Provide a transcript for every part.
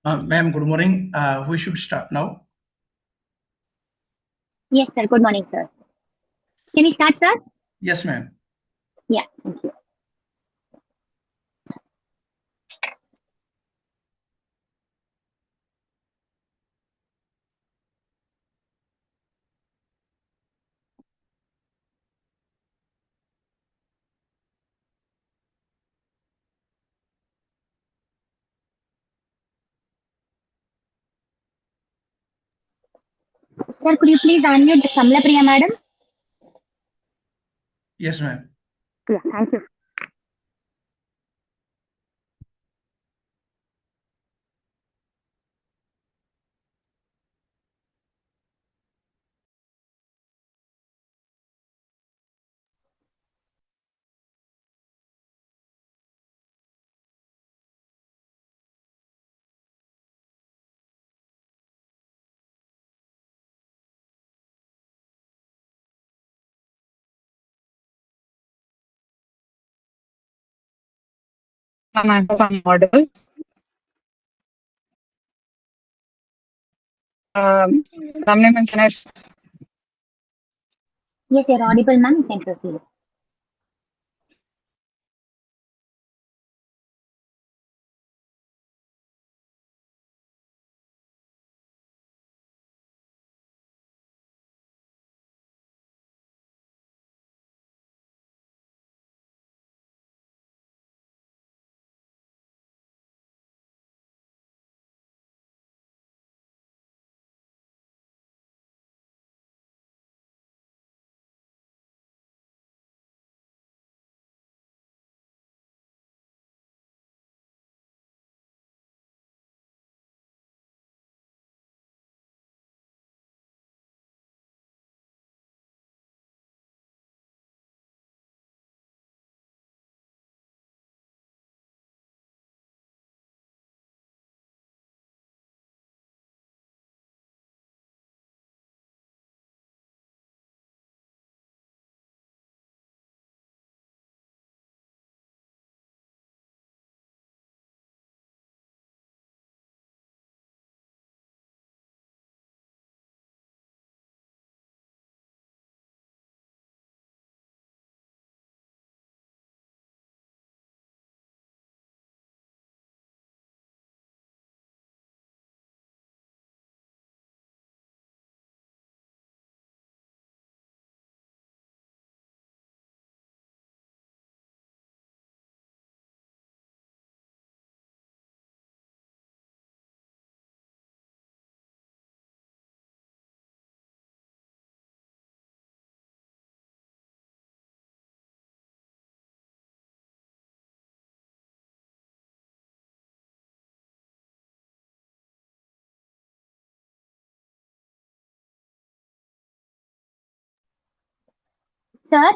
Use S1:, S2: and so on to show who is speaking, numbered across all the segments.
S1: Ma'am, good morning. We should start now.
S2: Yes, sir. Good morning, sir. Can we start, sir?
S1: Yes, ma'am.
S2: Yeah, thank you. Sir, could you please unmute Kamla Priya, madam?
S1: Yes, ma'am.
S2: Yeah, thank you.
S3: I hope I'm audible. Ramya, can I?
S2: Yes, you're audible, ma'am. You can proceed. Sir,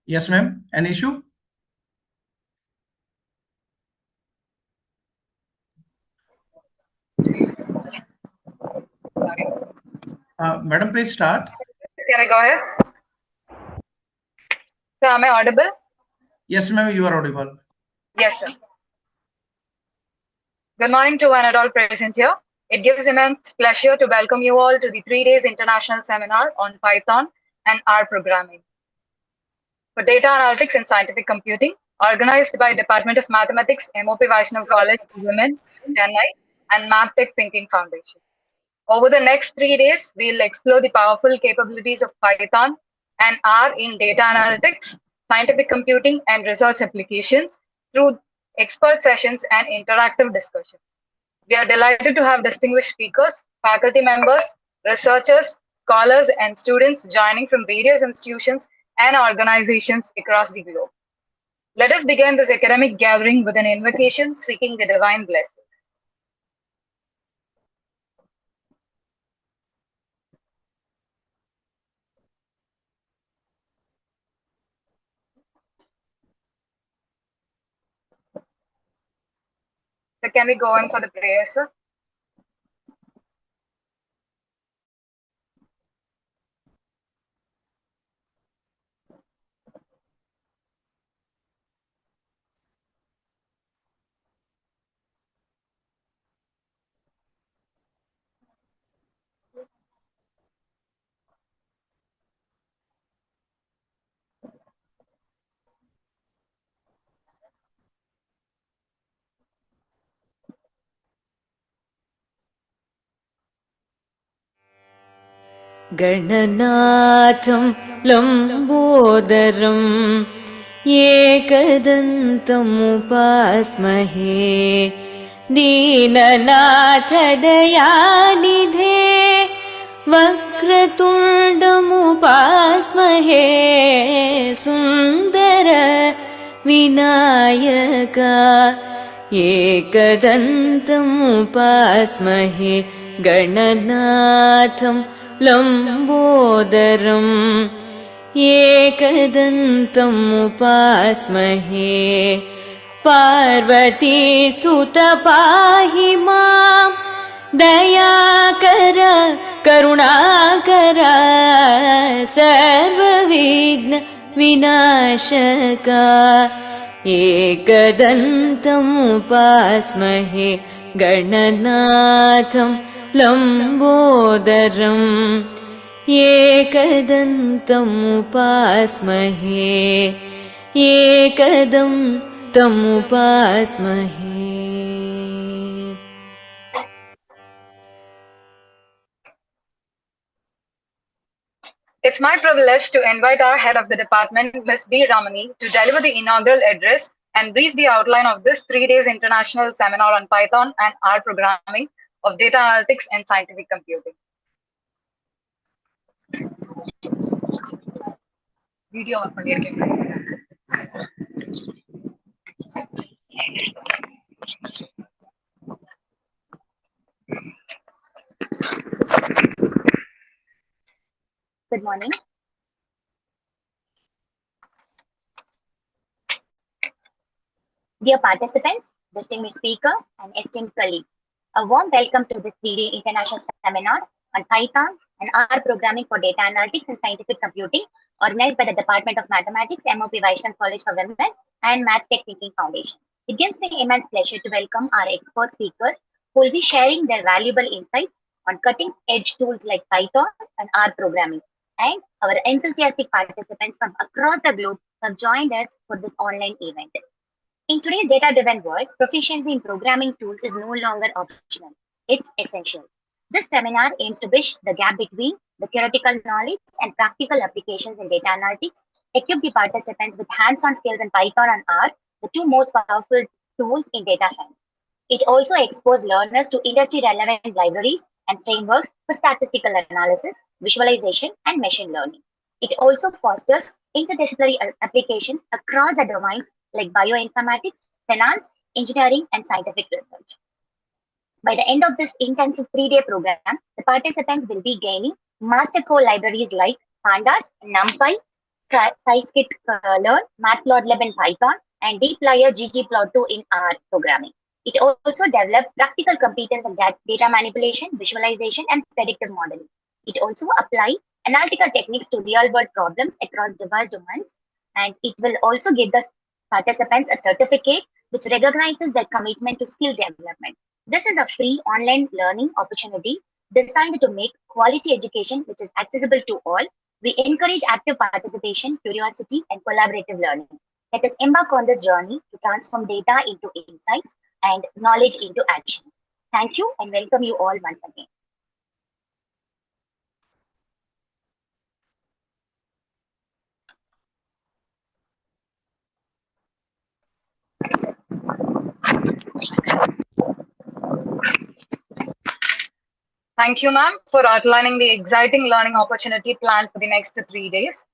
S1: Yes, ma'am. An issue?
S3: Sorry.
S1: Madam, please start.
S3: Can I go ahead? So, am I audible?
S1: Yes, ma'am. You are audible.
S3: Yes, sir. Good morning to one and all present here. It gives immense pleasure to welcome you all to the 3 days international seminar on Python and R programming for data analytics and scientific computing, organized by Department of Mathematics, MOP Vaishnav College for Women, Chennai, and MathTech Thinking Foundation. Over the next 3 days, we'll explore the powerful capabilities of Python and R in data analytics, scientific computing, and research applications through expert sessions and interactive discussions. We are delighted to have distinguished speakers, faculty members, researchers, scholars, and students joining from various institutions and organizations across the globe. Let us begin this academic gathering with an invocation seeking the divine blessing. So can we go in for the prayer, sir?
S4: गणनाथं लम्बोदरं एकदन्तमुपास्महे Deenanath दयानिधे वक्रतुण्डमुपास्महे सुन्दर विनायका एकदन्तमुपास्महे गणनाथं लम्बोदरम् एकदन्तमुपास्महे पार्वतीसुत पाहि मां Dayakar Karunakar सर्वविघ्न विनाशका एकदन्तमुपास्महे गणनाथं लम्बोदरम् एकदन्तमुपास्महे एकदन्तमुपास्महे।
S3: It's my privilege to invite our head of the department, Ms. B. Ramani, to deliver the inaugural address and brief the outline of this 3 days international seminar on Python and R programming of data analytics and scientific computing. Video on
S2: Good morning. Dear participants, distinguished speakers, and esteemed colleagues, a warm welcome to this 3-day international seminar on Python and R programming for data analytics and scientific computing, organized by the Department of Mathematics, MOP Vaishnav College for Women, and Maths Tech Thinking Foundation. It gives me immense pleasure to welcome our expert speakers who will be sharing their valuable insights on cutting-edge tools like Python and R programming, and our enthusiastic participants from across the globe have joined us for this online event. In today's data-driven world, proficiency in programming tools is no longer optional. It's essential. This seminar aims to bridge the gap between the theoretical knowledge and practical applications in data analytics, equip the participants with hands-on skills in Python and R, the two most powerful tools in data science. It also exposes learners to industry-relevant libraries and frameworks for statistical analysis, visualization, and machine learning. It also fosters interdisciplinary applications across the domains like bioinformatics, finance, engineering, and scientific research. By the end of this intensive 3-day program, the participants will be gaining master core libraries like Pandas, NumPy, scikit-learn, Matplotlib in Python, and dplyr ggplot2 in R programming. It also develops practical competence in data manipulation, visualization, and predictive modeling. It also applies analytical techniques to real-world problems across diverse domains, and it will also give the participants a certificate which recognizes their commitment to skill development. This is a free online learning opportunity designed to make quality education which is accessible to all. We encourage active participation, curiosity, and collaborative learning. Let us embark on this journey to transform data into insights and knowledge into action. Thank you and welcome you all once again.
S3: Thank you, ma'am, for outlining the exciting learning opportunity planned for the next 3 days.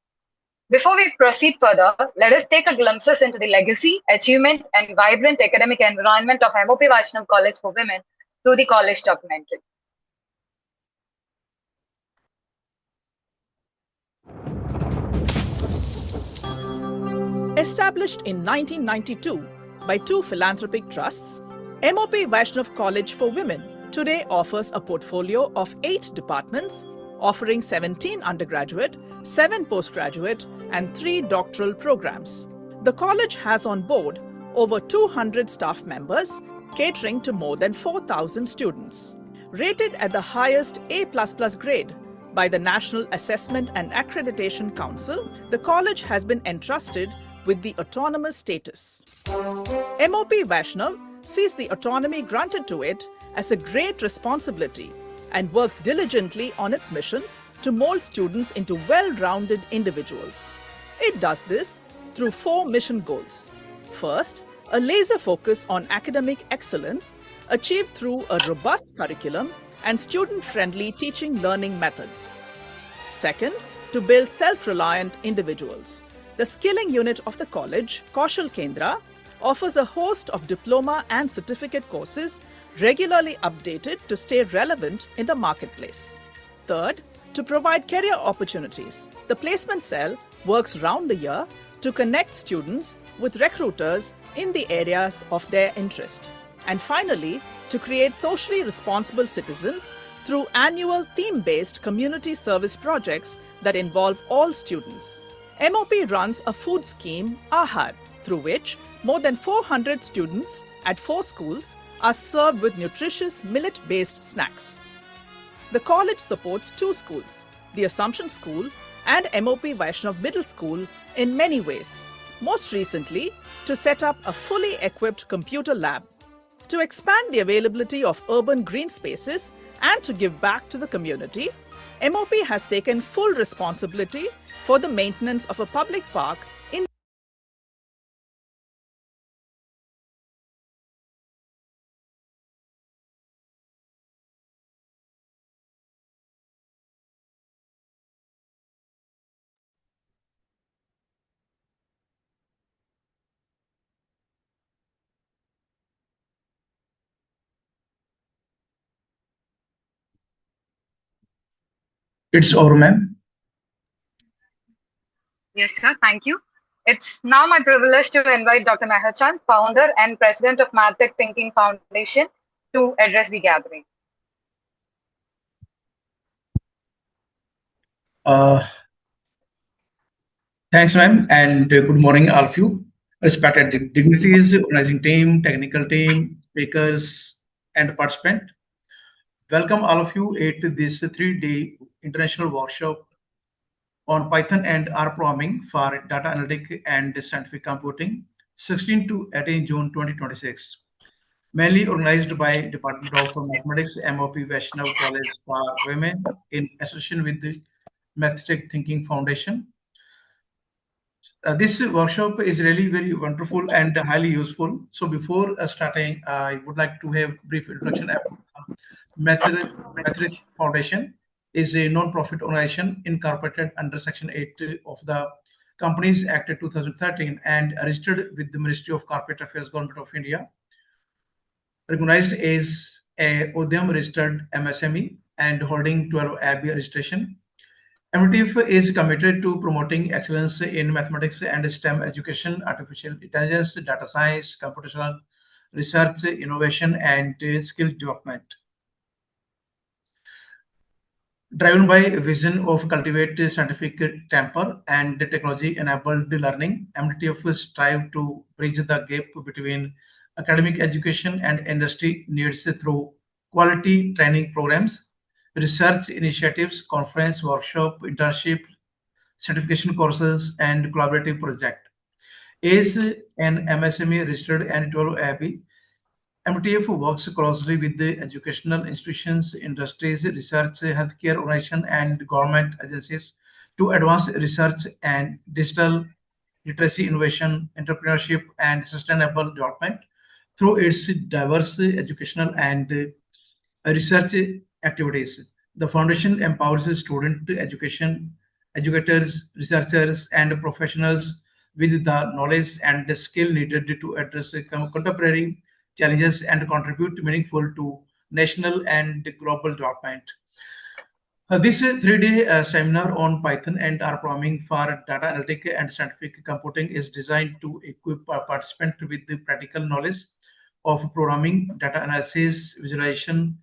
S3: Before we proceed further, let us take a glimpse into the legacy, achievement, and vibrant academic environment of MOP Vaishnav College for Women through the college documentary.
S5: Established in 1992 by two philanthropic trusts, MOP Vaishnav College for Women today offers a portfolio of 8 departments, offering 17 undergraduate, 7 postgraduate, and 3 doctoral programs. The college has on board over 200 staff members, catering to more than 4,000 students. Rated at the highest A++ grade by the National Assessment and Accreditation Council, the college has been entrusted with the autonomous status. MOP Vaishnav sees the autonomy granted to it as a great responsibility and works diligently on its mission to mold students into well-rounded individuals. It does this through 4 mission goals. First, a laser focus on academic excellence achieved through a robust curriculum and student-friendly teaching learning methods. Second, to build self-reliant individuals. The skilling unit of the college, Kaushal Kendra, offers a host of diploma and certificate courses regularly updated to stay relevant in the marketplace. Third, to provide career opportunities. The placement cell works round the year to connect students with recruiters in the areas of their interest. And finally, to create socially responsible citizens through annual theme-based community service projects that involve all students. MOP runs a food scheme, Ahar, through which more than 400 students at 4 schools are served with nutritious millet-based snacks. The college supports 2 schools, the Assumption School and MOP Vaishnav Middle School, in many ways. Most recently, to set up a fully equipped computer lab. To expand the availability of urban green spaces and to give back to the community, MOP has taken full responsibility for the maintenance of a public park in
S1: It's over, ma'am.
S3: Yes, sir. Thank you. It's now my privilege to invite Dr. Meher Chand, founder and president of MadTech Thinking Foundation, to address the gathering.
S1: Thanks, ma'am, and good morning, all of you. Respected dignitaries, organizing team, technical team, speakers, and participant. Welcome all of you at this 3-day international workshop on Python and R programming for data analytic and scientific computing, 16 to 18 June 2026. Mainly organized by Department of Mathematics, MOP Vaishnav College for Women in association with the MadTech Thinking Foundation. This workshop is really very wonderful and highly useful. So before starting, I would like to have a brief introduction. MadTech Foundation is a non-profit organization incorporated under Section 8 of the Companies Act 2013 and registered with the Ministry of Corporate Affairs, Government of India. Recognized as a Udyam registered MSME and holding 12 AB registration. MTF is committed to promoting excellence in mathematics and STEM education, artificial intelligence, data science, computational research, innovation, and skill development. Driven by a vision of cultivate scientific temper and technology-enabled learning, MTF strive to bridge the gap between academic education and industry needs through quality training programs, research initiatives, conference, workshop, internship, certification courses, and collaborative project. As an MSME registered and 12 AB, MTF works closely with the educational institutions, industries, research, healthcare organizations, and government agencies to advance research and digital literacy, innovation, entrepreneurship, and sustainable development through its diverse educational and research activities. The foundation empowers student educators, researchers, and professionals with the knowledge and the skill needed to address contemporary challenges and contribute meaningful to national and global development. This 3-day seminar on Python and R programming for data analytic and scientific computing is designed to equip participants with the practical knowledge of programming, data analysis, visualization,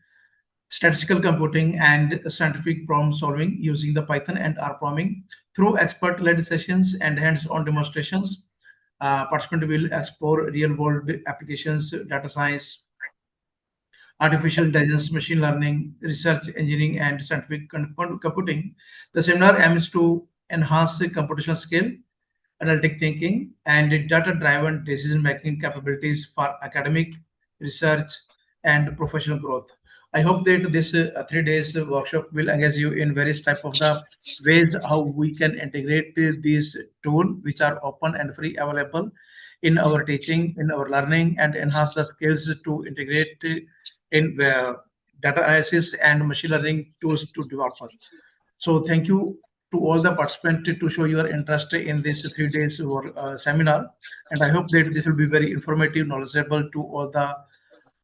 S1: statistical computing, and scientific problem solving using the Python and R programming through expert-led sessions and hands-on demonstrations. Participants will explore real-world applications, data science, artificial intelligence, machine learning, research engineering, and scientific computing. The seminar aims to enhance the computational skill, analytic thinking, and data-driven decision-making capabilities for academic, research, and professional growth. I hope that this 3 days workshop will engage you in various type of the ways how we can integrate these tools, which are open and free available in our teaching, in our learning, and enhance the skills to integrate in data analysis and machine learning tools to develop. So thank you to all the participants to show your interest in this 3 days seminar. And I hope that this will be very informative, knowledgeable to all the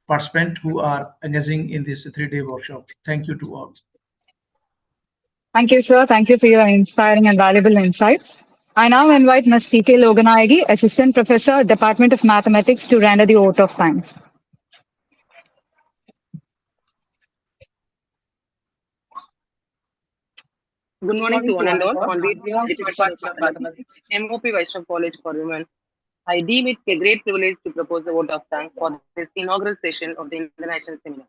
S1: participants who are engaging in this 3-day workshop. Thank you to all.
S3: Thank you, sir. Thank you for your inspiring and valuable insights. I now invite Ms. T.K. Loganayagi, Assistant Professor, Department of Mathematics, to render the vote of thanks.
S6: Good morning to one and all. On behalf of the Department of Mathematics, MOP Vaishnav College for Women, I deem it a great privilege to propose a vote of thanks for this inaugural session of the International Seminar.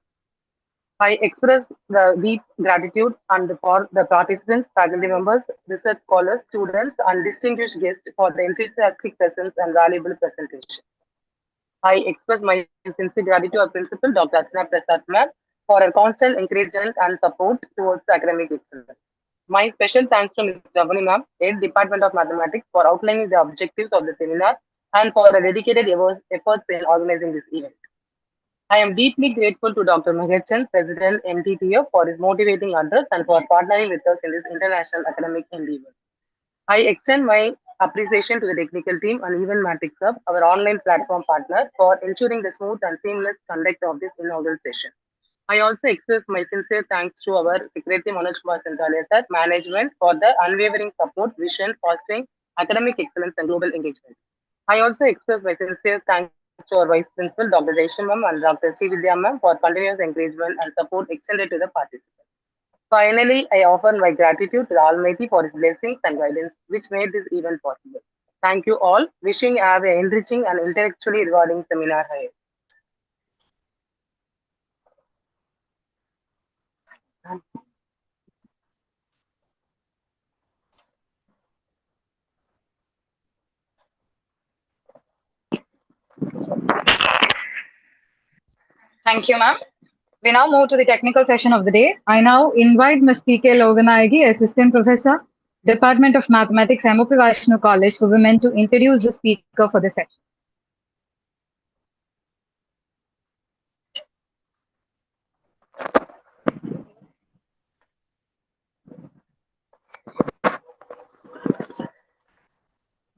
S6: I express the deep gratitude for the participants, faculty members, research scholars, students, and distinguished guests for the enthusiastic presence and valuable presentation. I express my sincere gratitude to our principal, Dr. Archana Prasad Ma'am, for her constant encouragement and support towards academic excellence. My special thanks to Ms. Ravani Ma'am, Head Department of Mathematics, for outlining the objectives of the seminar and for her dedicated efforts in organizing this event. I am deeply grateful to Dr. Meherchand, President MTTF, for his motivating address and for partnering with us in this international academic endeavor. I extend my appreciation to the technical team and even Matix Hub, our online platform partner, for ensuring the smooth and seamless conduct of this inaugural session. I also express my sincere thanks to our Secretary Manoj Kumar Santalia sir, management, for the unwavering support, vision, fostering academic excellence and global engagement. I also express my sincere thanks to our Vice Principal, Dr. Jaishan Ma'am and Dr. Srividya Ma'am, for continuous encouragement and support extended to the participants. Finally, I offer my gratitude to the Almighty for His blessings and guidance, which made this event possible. Thank you all. Wishing you have an enriching and intellectually rewarding seminar ahead.
S3: Thank you, ma'am. We now move to the technical session of the day. I now invite Ms. T.K. Loganayagi, Assistant Professor, Department of Mathematics, MOP Vaishnav College for Women, to introduce the speaker for the session.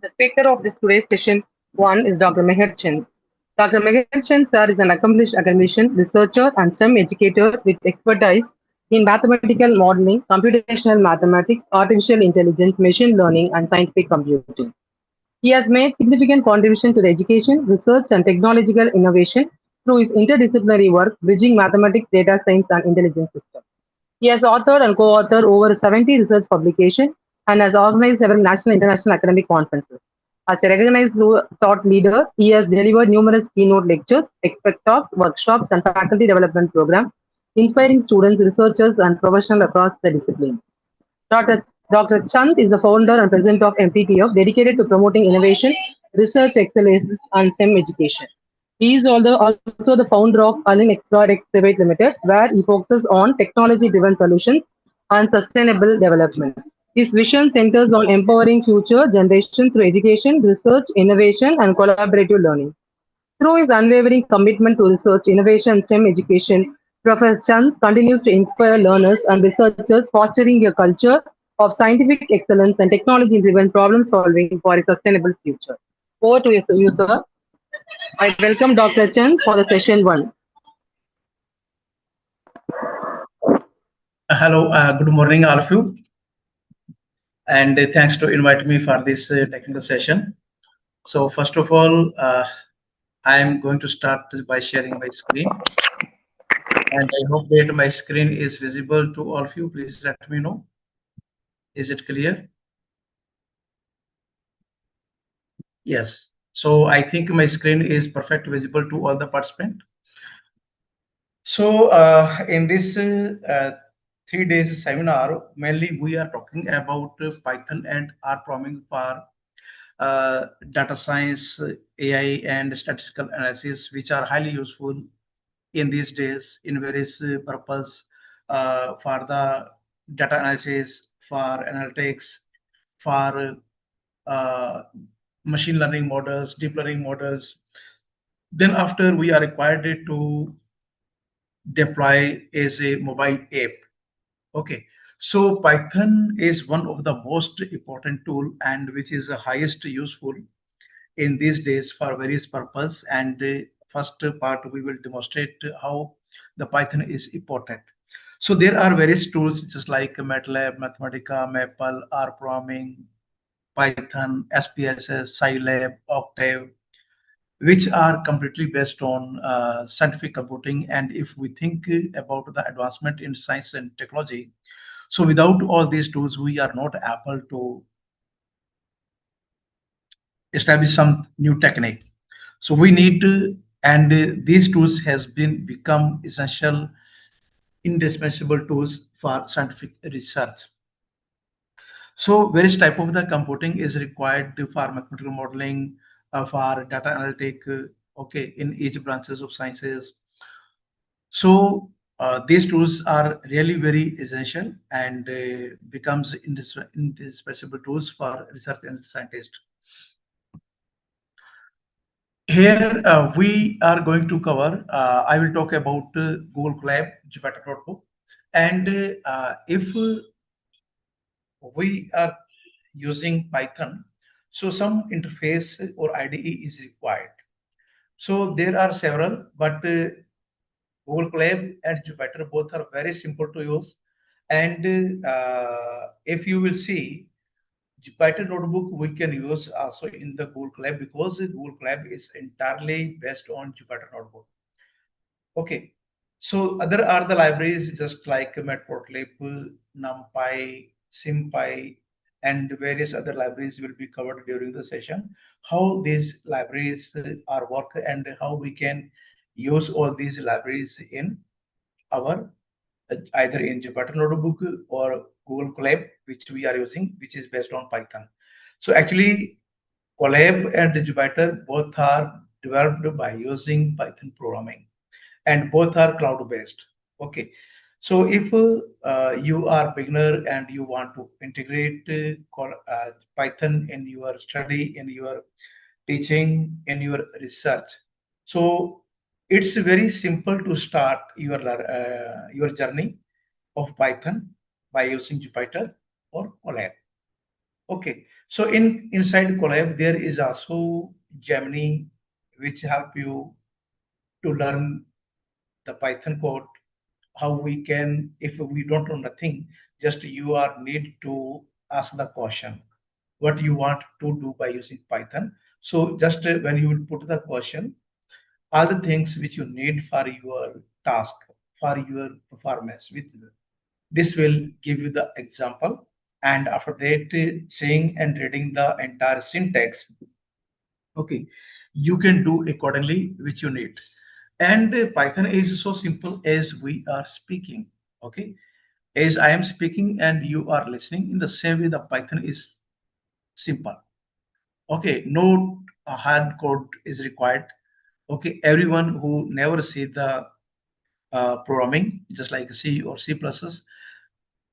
S6: The speaker of this today's session 1 is Dr. Meherchand. Dr. Meherchand sir is an accomplished academician, researcher, and STEM educator with expertise in mathematical modeling, computational mathematics, artificial intelligence, machine learning, and scientific computing. He has made significant contribution to the education, research, and technological innovation through his interdisciplinary work, bridging mathematics, data science, and intelligence systems. He has authored and co-authored over 70 research publications and has organized several national and international academic conferences. As a recognized thought leader, he has delivered numerous keynote lectures, expert talks, workshops, and faculty development programs, inspiring students, researchers, and professionals across the discipline. Dr. Chand is the founder and president of MTTF, dedicated to promoting innovation, research excellence, and STEM education. He is also the founder of Alin Explorx Private Limited, where he focuses on technology-driven solutions and sustainable development. His vision centers on empowering future generations through education, research, innovation, and collaborative learning. Through his unwavering commitment to research, innovation, and STEM education, Professor Chand continues to inspire learners and researchers, fostering a culture of scientific excellence and technology-driven problem solving for a sustainable future. Over to you, sir. I welcome Dr. Chand for the session 1.
S1: Hello, good morning, all of you. And thanks to invite me for this technical session. So first of all, I am going to start by sharing my screen, and I hope that my screen is visible to all of you. Please let me know. Is it clear? Yes. So I think my screen is perfect visible to all the participants. So in this 3 days seminar, mainly we are talking about Python and R programming for data science, AI, and statistical analysis, which are highly useful in these days in various purpose for the data analysis, for analytics, for uh, machine learning models, deep learning models. Then after we are required to deploy as a mobile app. Okay, so Python is one of the most important tool and which is the highest useful in these days for various purpose. And first part we will demonstrate how the Python is important. So there are various tools just like MATLAB, Mathematica, Maple, R programming, Python, SPSS, Scilab, Octave, which are completely based on scientific computing. And if we think about the advancement in science and technology, so without all these tools, we are not able to establish some new technique. So we need to, and these tools has been become essential, indispensable tools for scientific research. So various type of the computing is required for mathematical modeling, for data analytic, okay, in each branches of sciences. So these tools are really very essential and becomes indispensable tools for research and scientists. Here we are going to cover, I will talk about Google Colab, Jupyter Notebook. And if we are using Python, so some interface or IDE is required. So there are several, but Google Colab and Jupyter both are very simple to use. And if you will see, Jupyter Notebook we can use also in the Google Colab because Google Colab is entirely based on Jupyter Notebook. Okay, so other are the libraries just like Matplotlib, NumPy, SymPy, and various other libraries will be covered during the session. How these libraries are work and how we can use all these libraries in our either in Jupyter Notebook or Google Colab, which we are using, which is based on Python. So actually, Colab and Jupyter both are developed by using Python programming, and both are cloud based. Okay, so if you are beginner and you want to integrate Python in your study, in your teaching, in your research, so it's very simple to start your journey of Python by using Jupyter or Colab. Okay, so inside Colab there is also Gemini, which help you to learn the Python code. How we can, if we don't know nothing, just you are need to ask the question what you want to do by using Python. So just when you will put the question, all the things which you need for your task, for your performance with this will give you the example, and after that seeing and reading the entire syntax, okay, you can do accordingly which you need. And Python is so simple as we are speaking. Okay, as I am speaking and you are listening, in the same way the Python is simple. Okay, no hard code is required. Okay, everyone who never see the programming just like C or C++,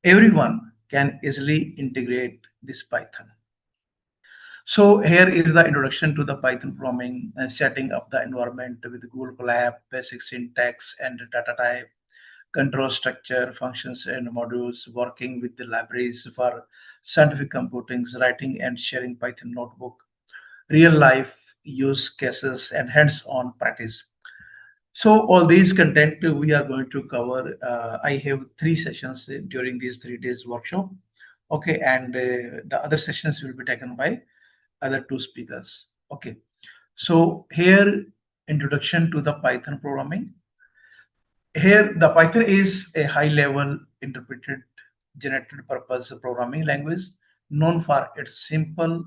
S1: everyone can easily integrate this Python. So here is the introduction to the Python programming and setting up the environment with Google Colab, basic syntax and data type, control structure, functions and modules, working with the libraries for scientific computing, writing and sharing Python notebook, real life use cases and hands-on practice. So all these content we are going to cover. I have 3 sessions during these 3 days workshop. Okay, and the other sessions will be taken by other 2 speakers. Okay, so here introduction to the Python programming. Here, the Python is a high-level interpreted generated purpose programming language known for its simple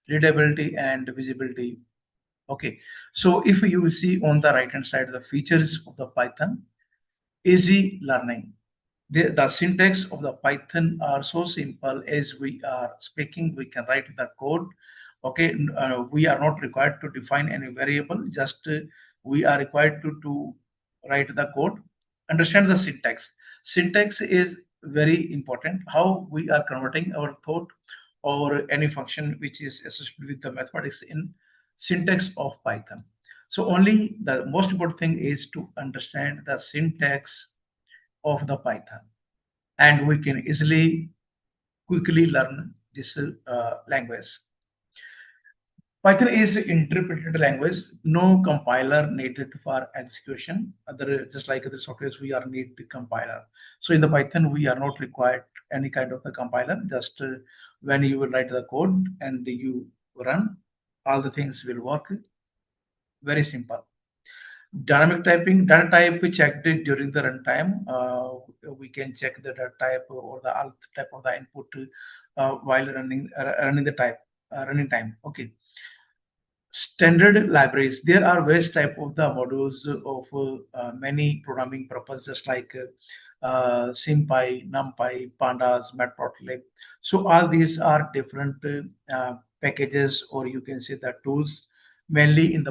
S1: readability and visibility. Okay, so if you will see on the right hand side the features of the Python, easy learning. The syntax of the Python are so simple. As we are speaking, we can write the code. Okay, we are not required to define any variable, just we are required to write the code. Understand the syntax. Syntax is very important. How we are converting our thought or any function which is associated with the mathematics in syntax of Python. So only the most important thing is to understand the syntax of the Python, and we can easily, quickly learn this language. Python is interpreted language, no compiler needed for execution. Other, just like other softwares, we are need compiler. So in the Python, we are not required any kind of the compiler. Just when you will write the code and you run, all the things will work. Very simple. Dynamic typing, data type checked during the runtime. We can check the data type or the alt type of the input while running the running time. Okay. Standard libraries. There are various type of the modules of many programming purposes, just like SymPy, NumPy, Pandas, Matplotlib. So all these are different packages, or you can say the tools. Mainly in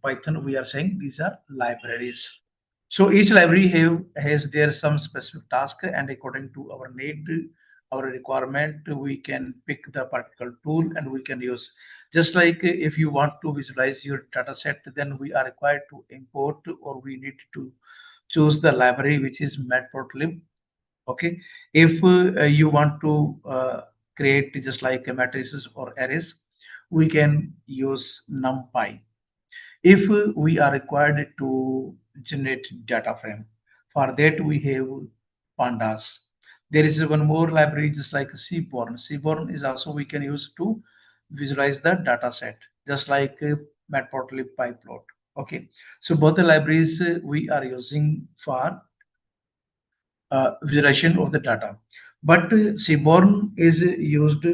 S1: Python, we are saying these are libraries. So each library has their some specific task, and according to our need, our requirement, we can pick the particular tool and we can use. Just like if you want to visualize your data set, then we are required to import, or we need to choose the library which is matplotlib. Okay, if you want to create just like matrices or arrays, we can use NumPy. If we are required to generate data frame, for that we have Pandas. There is one more library just like Seaborn. Seaborn is also we can use to visualize the data set, just like Matplotlib, PyPlot. Okay, so both the libraries we are using for visualization of the data. But Seaborn is used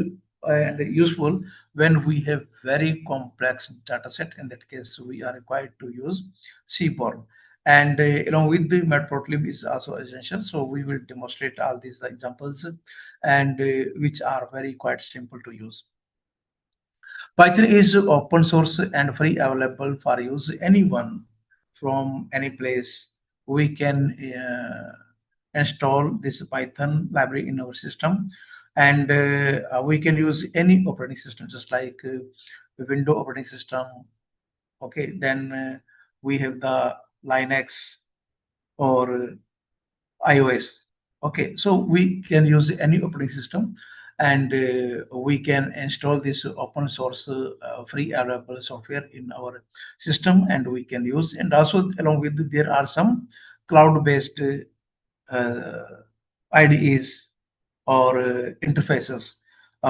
S1: and useful when we have very complex data set. In that case, we are required to use Seaborn. And along with the Matplotlib is also essential. So we will demonstrate all these examples, and which are very quite simple to use. Python is open source and free, available for use anyone from any place. We can install this Python library in our system, and we can use any operating system, just like the Windows operating system. Okay, then we have the Linux or iOS. Okay, so we can use any operating system, and we can install this open source free available software in our system, and we can use. And also along with, there are some cloud based IDEs or interfaces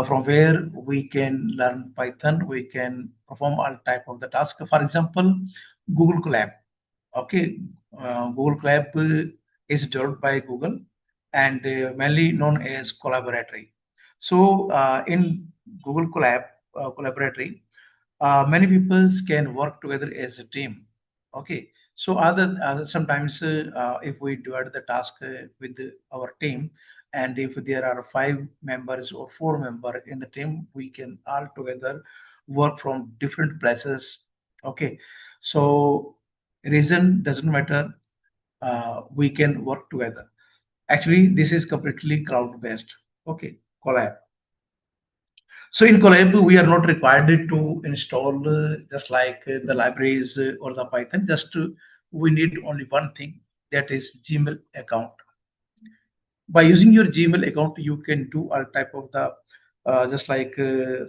S1: from where we can learn Python. We can perform all type of the task. For example, Google Colab. Okay, Google Colab is developed by Google, and mainly known as Collaboratory. So in Google Colab Collaboratory, many people can work together as a team. Okay, so other sometimes if we divide the task with our team, and if there are 5 members or 4 members in the team, we can all together work from different places. Okay, so reason doesn't matter, we can work together. Actually, this is completely cloud based. Okay, Colab. So in Colab, we are not required to install just like the libraries or the Python. Just we need only one thing, that is Gmail account. By using your Gmail account, you can do all type of the just like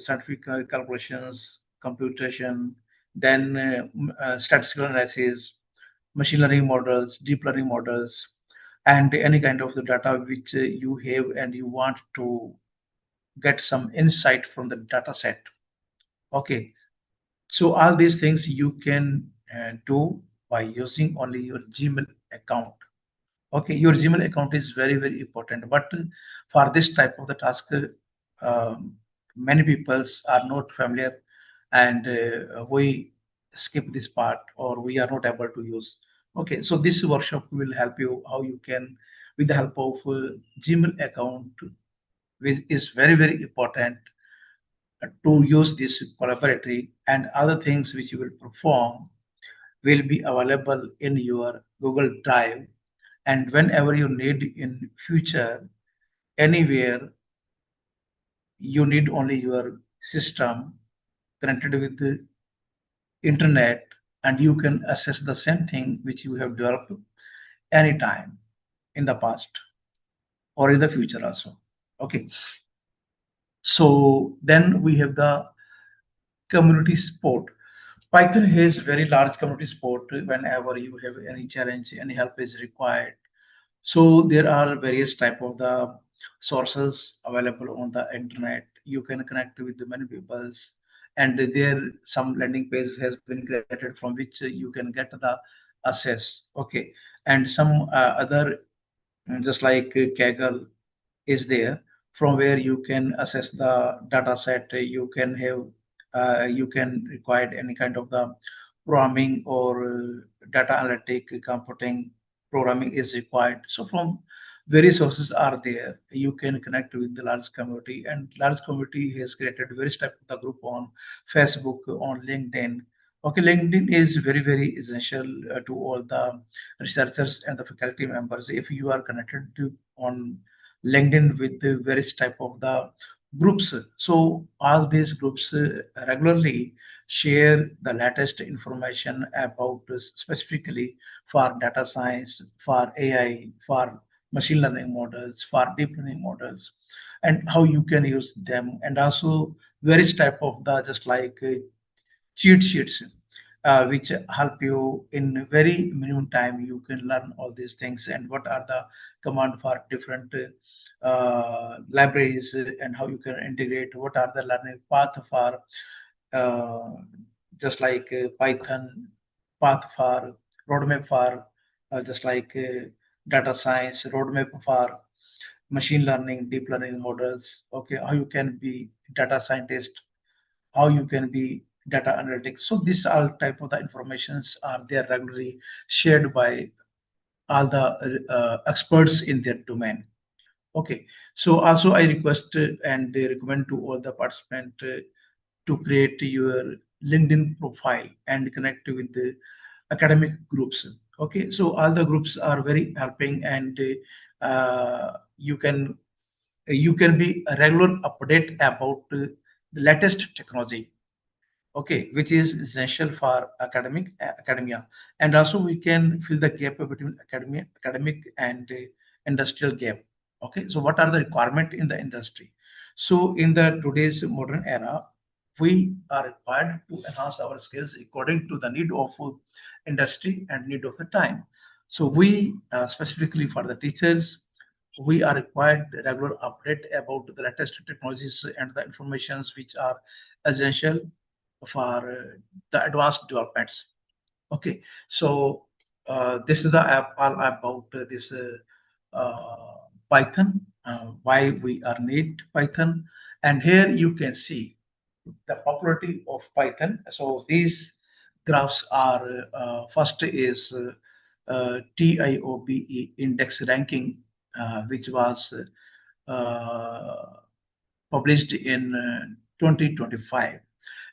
S1: scientific calculations, computation, then statistical analysis, machine learning models, deep learning models, and any kind of the data which you have and you want to get some insight from the data set. Okay, so all these things you can do by using only your Gmail account. Okay, your Gmail account is very, very important. But for this type of the task, many peoples are not familiar, and we skip this part, or we are not able to use. Okay, so this workshop will help you how you can, with the help of Gmail account, which is very, very important to use this collaboratory, and other things which you will perform will be available in your Google Drive. And whenever you need in future, anywhere, you need only your system connected with the internet, and you can access the same thing which you have developed anytime in the past or in the future also. Okay, so then we have the community support. Python has very large community support whenever you have any challenge, any help is required. So there are various type of the sources available on the internet. You can connect with the many peoples, and there some landing page has been created from which you can get the access. Okay, and some other, just like Kaggle is there, from where you can assess the data set. You can have, you can require any kind of the programming or data analytic computing programming is required. So from various sources are there. You can connect with the large community, and large community has created various type of the group on Facebook, on LinkedIn. Okay, LinkedIn is very, very essential to all the researchers and the faculty members. If you are connected to on LinkedIn with the various type of the groups, so all these groups regularly share the latest information about specifically for data science, for AI, for machine learning models, for deep learning models, and how you can use them, and also various type of the, just like cheat sheets, which help you in very minimum time. You can learn all these things, and what are the command for different libraries, and how you can integrate, what are the learning path for uh, just like Python, path for roadmap for just like data science, roadmap for machine learning, deep learning models. Okay, how you can be data scientist, how you can be data analytics. So these all type of the informations are there regularly shared by all the experts in their domain. Okay, so also I request and recommend to all the participants to create your LinkedIn profile and connect with the academic groups. Okay, so all the groups are very helping, and you can be a regular update about the latest technology. Okay, which is essential for academia, and also we can fill the gap between academic and industrial gap. Okay, so what are the requirement in the industry? So in the today's modern era, we are required to enhance our skills according to the need of industry and need of the time. So we specifically for the teachers, we are required regular update about the latest technologies and the informations which are essential for the advanced developments. Okay, so this is the app all about this Python, why we are need Python, and here you can see the popularity of Python. So these graphs are first is TIOBE index ranking, which was uh, published in 2025.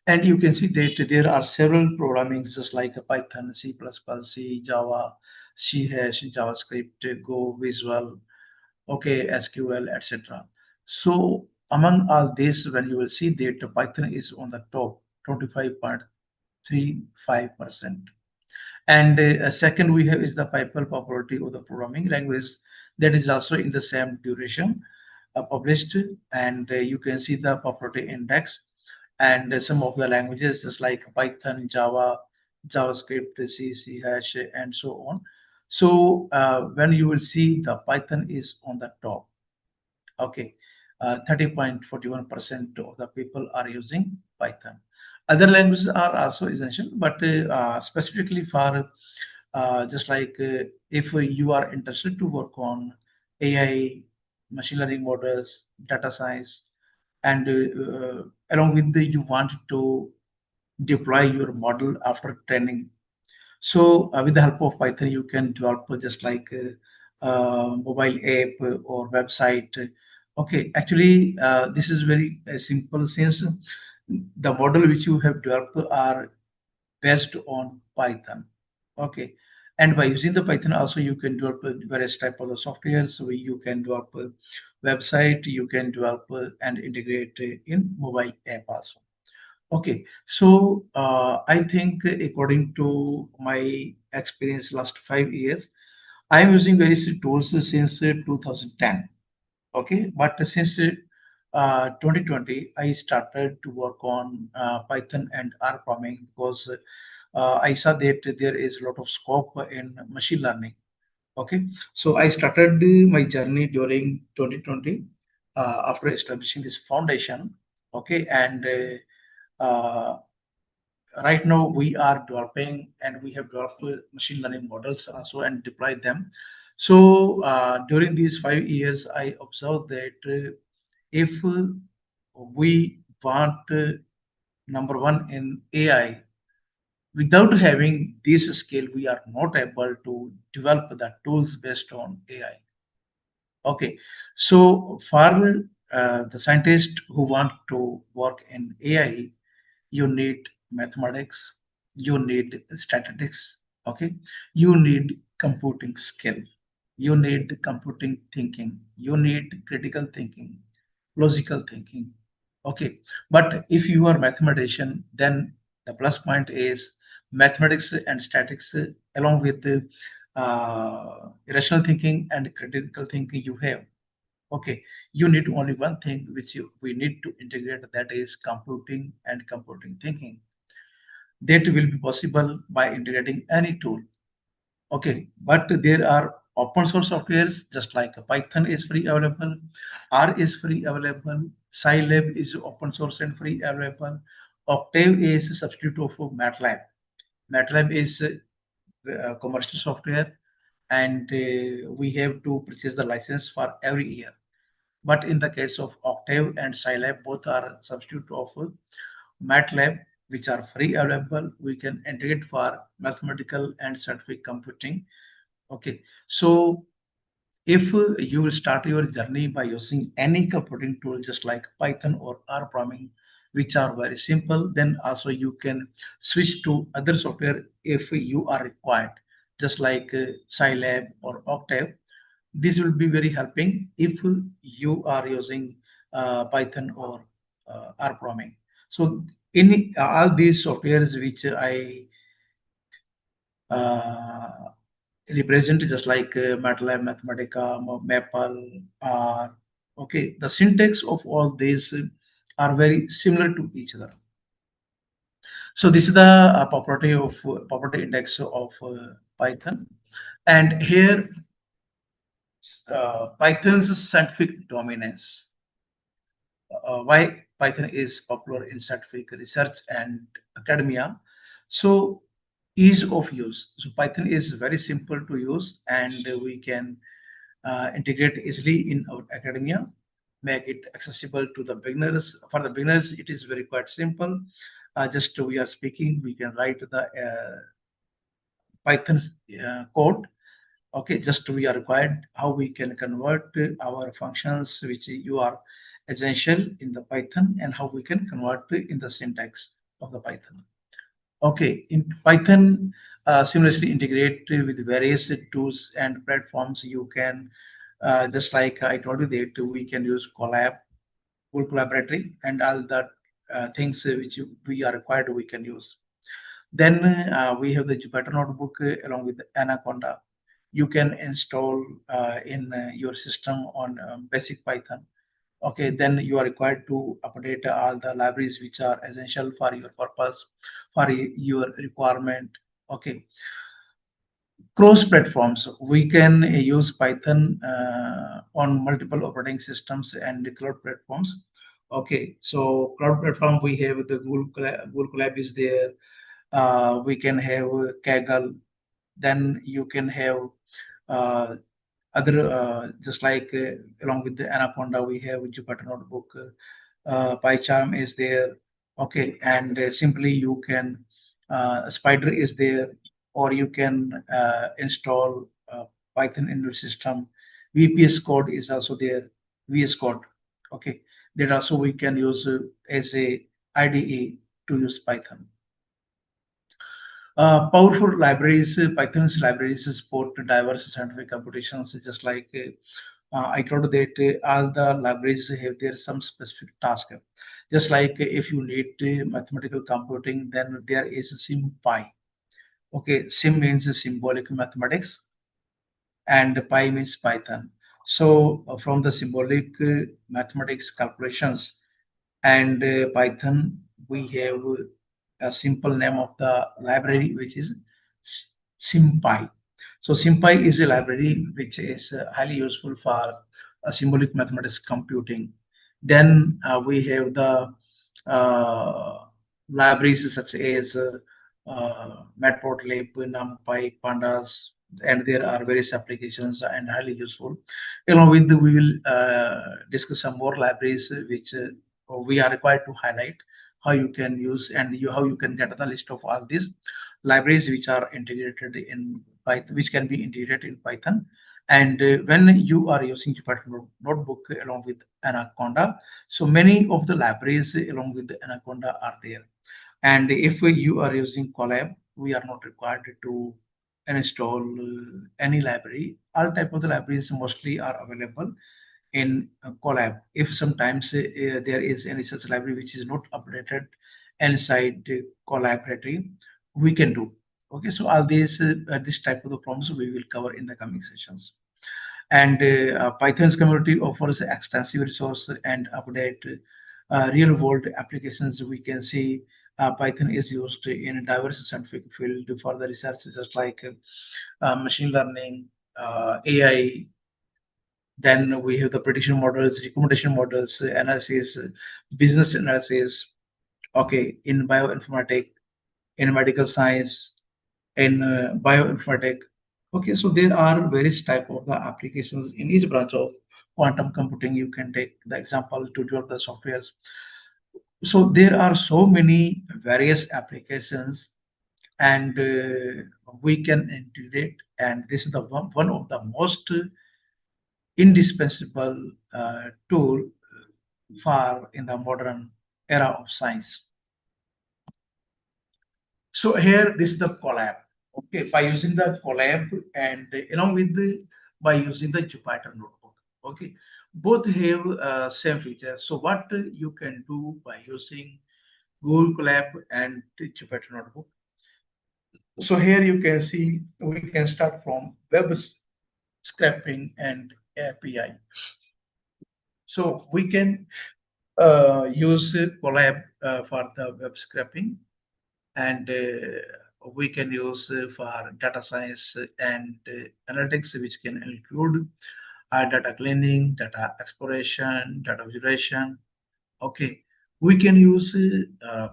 S1: And you can see that there are several programming just like Python, C++, C, Java, C hash, JavaScript, Go, Visual, okay, SQL, etc. So among all this, when you will see that Python is on the top, 25.35%. And second we have is the Piper popularity of the programming language, that is also in the same duration published, and you can see the popularity index, and some of the languages just like Python, Java, JavaScript, C, C hash, and so on. So when you will see the Python is on the top, okay, 30.41% of the people are using Python. Other languages are also essential, but specifically for just like if you are interested to work on AI, machine learning models, data science, and along with you want to deploy your model after training. So with the help of Python, you can develop just like mobile app or website. Okay, actually, this is very simple since the model which you have developed are based on Python. Okay, and by using the Python also you can develop various type of the software. So you can develop a website, you can develop and integrate in mobile app also. Okay, so I think according to my experience last 5 years, I am using various tools since 2010. Okay, but since 2020, I started to work on Python and R programming because I saw that there is a lot of scope in machine learning. Okay, so I started my journey during 2020 after establishing this foundation. Okay, and right now we are developing and we have developed machine learning models also and deployed them. So during these 5 years, I observed that if we want number one in AI, without having this skill, we are not able to develop the tools based on AI. Okay, so for the scientists who want to work in AI, you need mathematics, you need statistics, okay, you need computing skill, you need computing thinking, you need critical thinking, logical thinking, okay. But if you are mathematician, then the plus point is mathematics and statistics along with the rational thinking and critical thinking you have. Okay, you need only one thing which we need to integrate, that is computing and computing thinking. That will be possible by integrating any tool. Okay, but there are open source softwares just like Python is free available, R is free available, Scilab is open source and free available, Octave is a substitute of MATLAB. MATLAB is commercial software and we have to purchase the license for every year. But in the case of Octave and Scilab, both are substitute of MATLAB, which are free available. We can integrate for mathematical and scientific computing. Okay, so if you will start your journey by using any computing tool, just like Python or R programming, which are very simple, then also you can switch to other software if you are required, just like Scilab or Octave. This will be very helping if you are using Python or R programming. So in all these softwares which I uh, represent, just like MATLAB, Mathematica, Maple, R, okay, the syntax of all these are very similar to each other. So this is the property index of Python, and here Python's scientific dominance. Why Python is popular in scientific research and academia. So ease of use. So Python is very simple to use and we can integrate easily in our academia, make it accessible to the beginners. For the beginners, it is very quite simple. Just we are speaking, we can write the Python code. Okay, just we are required how we can convert our functions which you are essential in the Python and how we can convert in the syntax of the Python. Okay, in Python, seamlessly integrate with various tools and platforms. You can, just like I told you that we can use Colab, Google Collaboratory, and all the things which we are required we can use. Then we have the Jupyter Notebook along with Anaconda. You can install in your system on basic Python. Okay, then you are required to update all the libraries which are essential for your purpose, for your requirement. Okay, cross platforms, we can use Python on multiple operating systems and cloud platforms. Okay, so cloud platform we have the Google Colab is there. We can have Kaggle. Then you can have uh, other just like along with the Anaconda we have Jupyter Notebook. PyCharm is there. Okay, and simply you can Spider is there, or you can install Python in your system. VPS Code is also there. VS Code. Okay, that also we can use as a IDE to use Python. Powerful libraries, Python's libraries support diverse scientific computations, just like I told that all the libraries have their some specific task. Just like if you need mathematical computing, then there is SymPy. Okay, Sim means symbolic mathematics, and Pi means Python. So from the symbolic mathematics calculations and Python, we have a simple name of the library, which is SymPy. So SymPy is a library which is highly useful for symbolic mathematics computing. Then we have the uh, libraries such as Matplotlib, NumPy, Pandas, and there are various applications and highly useful. Along with we will discuss some more libraries which we are required to highlight how you can use and how you can get the list of all these libraries which are integrated in Python, which can be integrated in Python. And when you are using Jupyter Notebook along with Anaconda, so many of the libraries along with the Anaconda are there. And if you are using Colab, we are not required to install any library. All type of the libraries mostly are available in Colab. If sometimes there is any such library which is not updated inside Collaboratory, we can do. Okay, so all these this type of the problems we will cover in the coming sessions. And Python's community offers extensive resource and update real world applications. We can see Python is used in diverse scientific field for the research, just like machine learning, AI. Then we have the prediction models, recommendation models, analysis, business analysis. Okay, in bioinformatics, in medical science, in bioinformatics. Okay, so there are various type of the applications in each branch of quantum computing. You can take the example to develop the softwares. So there are so many various applications, and we can integrate. And this is the one of the most indispensable tool for in the modern era of science. So here, this is the Colab. Okay, by using the Colab and along with by using the Jupyter Notebook. Okay, both have same features. So what you can do by using Google Colab and Jupyter Notebook. So here you can see we can start from web scraping and API. So we can use Colab for the web scraping, and we can use for data science and analytics, which can include data cleaning, data exploration, data visualization. Okay, we can use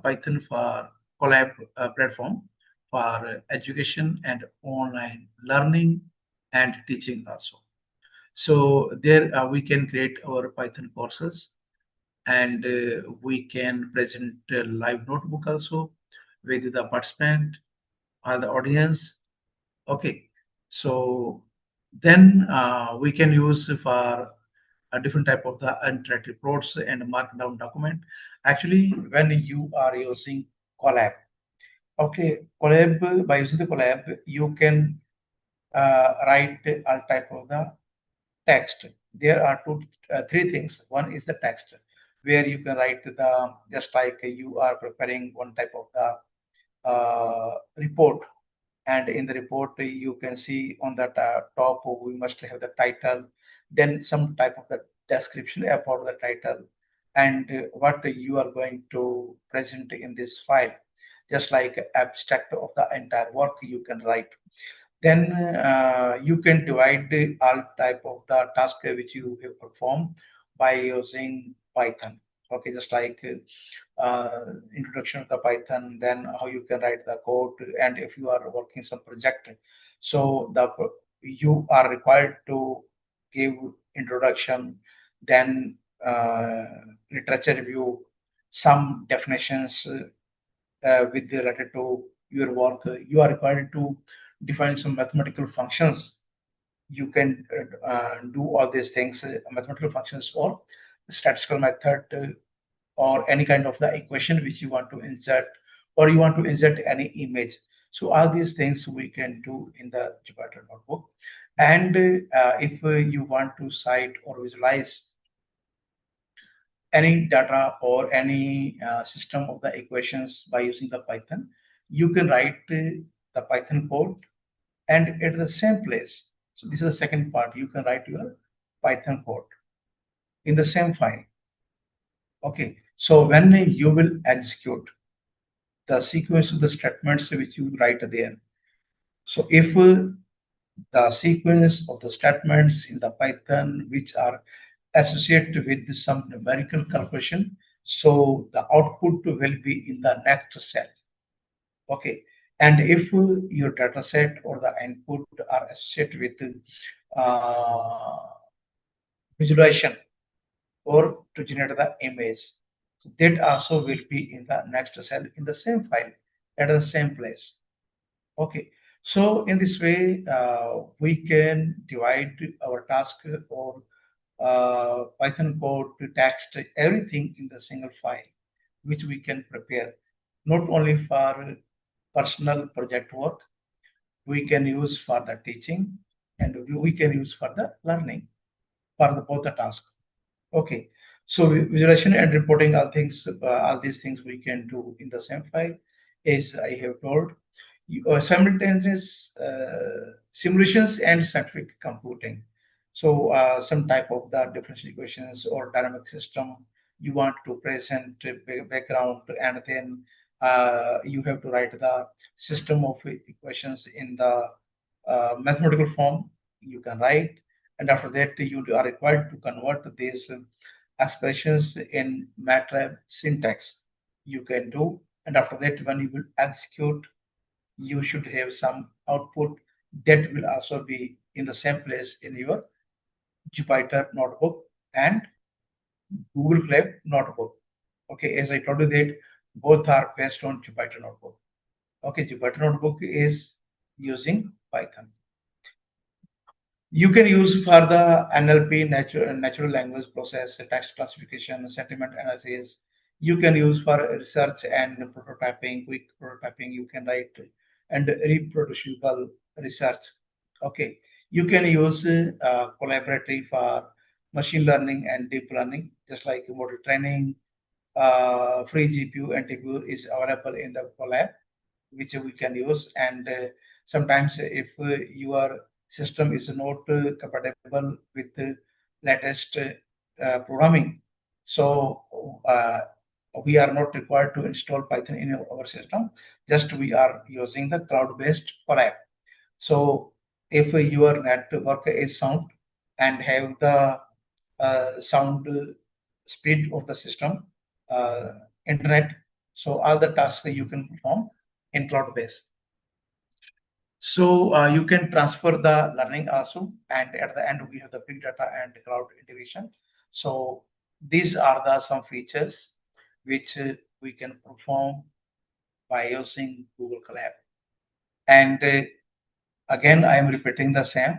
S1: Python for Colab platform for education and online learning and teaching also. So there we can create our Python courses, and we can present a live notebook also with the participant or the audience. Okay, so then we can use for a different type of the interactive plots and markdown document. Actually, when you are using Colab, okay, Colab, by using the Colab, you can write all type of the text. There are three things. One is the text, where you can write the just like you are preparing one type of the report, and in the report you can see on the top we must have the title, then some type of the description about the title, and what you are going to present in this file, just like abstract of the entire work you can write. Then you can divide all type of the task which you have performed by using Python. Okay, just like introduction of the Python, then how you can write the code, and if you are working some project, so you are required to give introduction, then literature review, some definitions with related to your work. You are required to define some mathematical functions. You can do all these things, mathematical functions or statistical method, or any kind of the equation which you want to insert, or you want to insert any image. So all these things we can do in the Jupyter Notebook. And if you want to cite or visualize any data or any system of the equations by using the Python, you can write the Python code and at the same place. So this is the second part. You can write your Python code in the same file. Okay, so when you will execute the sequence of the statements which you write there. So if the sequence of the statements in the Python which are associated with some numerical calculation, so the output will be in the next cell. Okay, and if your data set or the input are associated with visualization or to generate the image, that also will be in the next cell in the same file at the same place. Okay, so in this way we can divide our task or Python code to text, everything in the single file, which we can prepare not only for personal project work, we can use for the teaching, and we can use for the learning for both the tasks. Okay, so visualization and reporting, all these things we can do in the same file, as I have told. Simultaneous simulations and scientific computing. So some type of the differential equations or dynamic system you want to present background, and then you have to write the system of equations in the mathematical form. You can write, and after that you are required to convert these expressions in MATLAB syntax. You can do, and after that when you will execute, you should have some output that will also be in the same place in your Jupyter Notebook and Google Colab Notebook. Okay, as I told you that both are based on Jupyter Notebook. Okay, Jupyter Notebook is using Python. You can use for the NLP, natural language process, text classification, sentiment analysis. You can use for research and prototyping, quick prototyping. You can write and reproducible research. Okay, you can use collaborative for machine learning and deep learning, just like model training. Free GPU and TPU is available in the Colab, which we can use. And sometimes if your system is not compatible with the latest programming, so we are not required to install Python in our system. Just we are using the cloud-based Colab. So if your network is sound and have the sound speed of the system, internet, so all the tasks you can perform in cloud base. So you can transfer the learning also, and at the end we have the big data and cloud integration. So these are the some features which we can perform by using Google Colab. And again, I am repeating the same.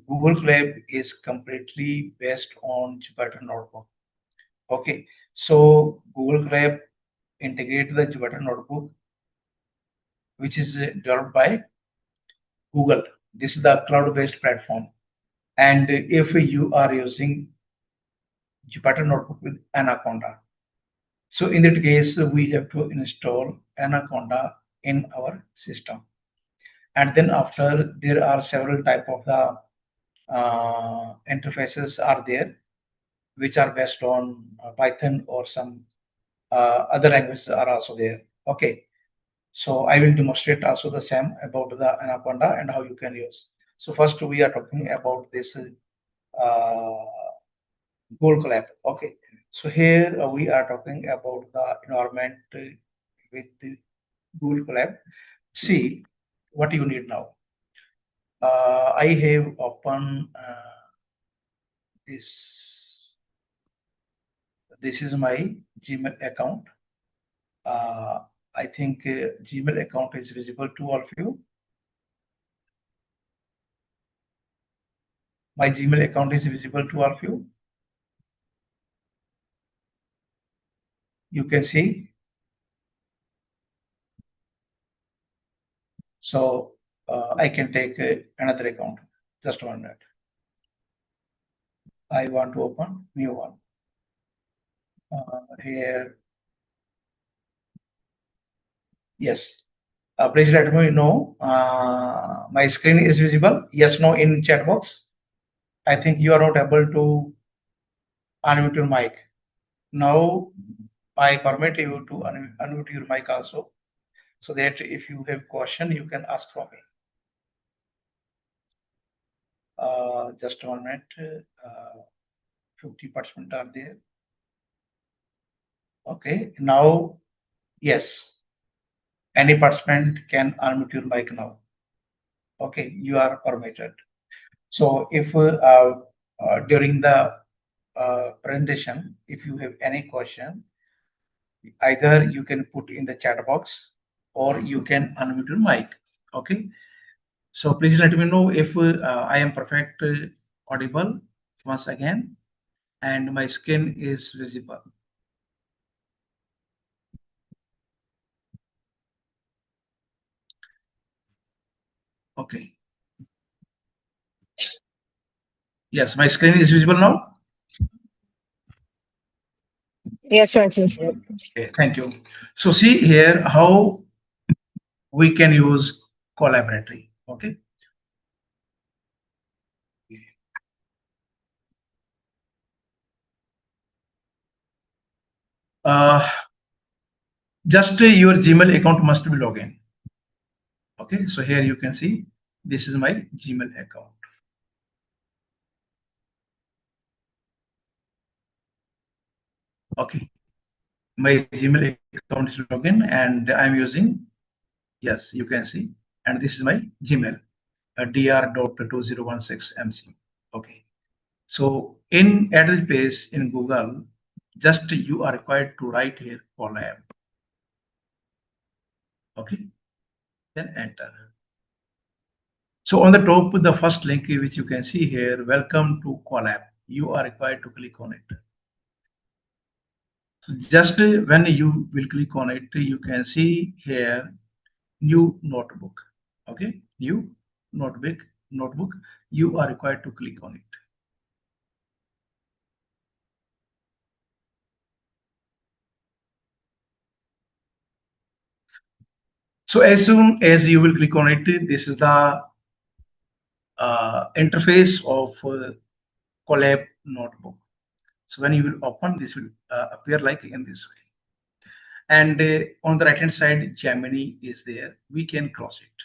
S1: Google Colab is completely based on Jupyter Notebook. Okay, so Google Colab integrate the Jupyter Notebook, which is developed by Google. This is the cloud-based platform. And if you are using Jupyter Notebook with Anaconda, so in that case, we have to install Anaconda in our system. And then after, there are several type of the interfaces are there, which are based on Python or some other languages are also there. Okay, so I will demonstrate also the same about the Anaconda and how you can use. So first we are talking about this Google Colab. Okay, So here we are talking about the environment with the Google Colab. See what you need now. I have opened this. This is my Gmail account. I think Gmail account is visible to all of you. My Gmail account is visible to all of you. You can see. So I can take another account. Just 1 minute. I want to open new one. Here. Yes. Please let me know. My screen is visible. Yes, no in chat box. I think you are not able to unmute your mic. Now I permit you to unmute your mic also, so that if you have question, you can ask from me. Just 1 minute. 50 participants are there. Okay. Now, yes. Any participant can unmute your mic now. Okay, you are permitted. So if during the presentation, if you have any question, either you can put in the chat box or you can unmute your mic. Okay. So please let me know if I am perfect audible once again and my screen is visible. Okay. Yes, my screen is visible now.
S6: Yes, sir.
S1: Okay, thank you. So see here how we can use Collaboratory. Okay. Just your Gmail account must be logged in. Okay, so here you can see this is my Gmail account. Okay, my Gmail account is logged in and I'm using, yes, you can see, and this is my Gmail, dr.2016mc. Okay, so in address space in Google, just you are required to write here Colab. Okay, then enter. So on the top, the first link which you can see here, welcome to Colab. You are required to click on it. So just when you will click on it, you can see here, new notebook. Okay, new notebook. You are required to click on it. So as soon as you will click on it, this is the interface of Colab notebook. So when you will open, this will appear like in this way. And on the right hand side, Gemini is there. We can cross it.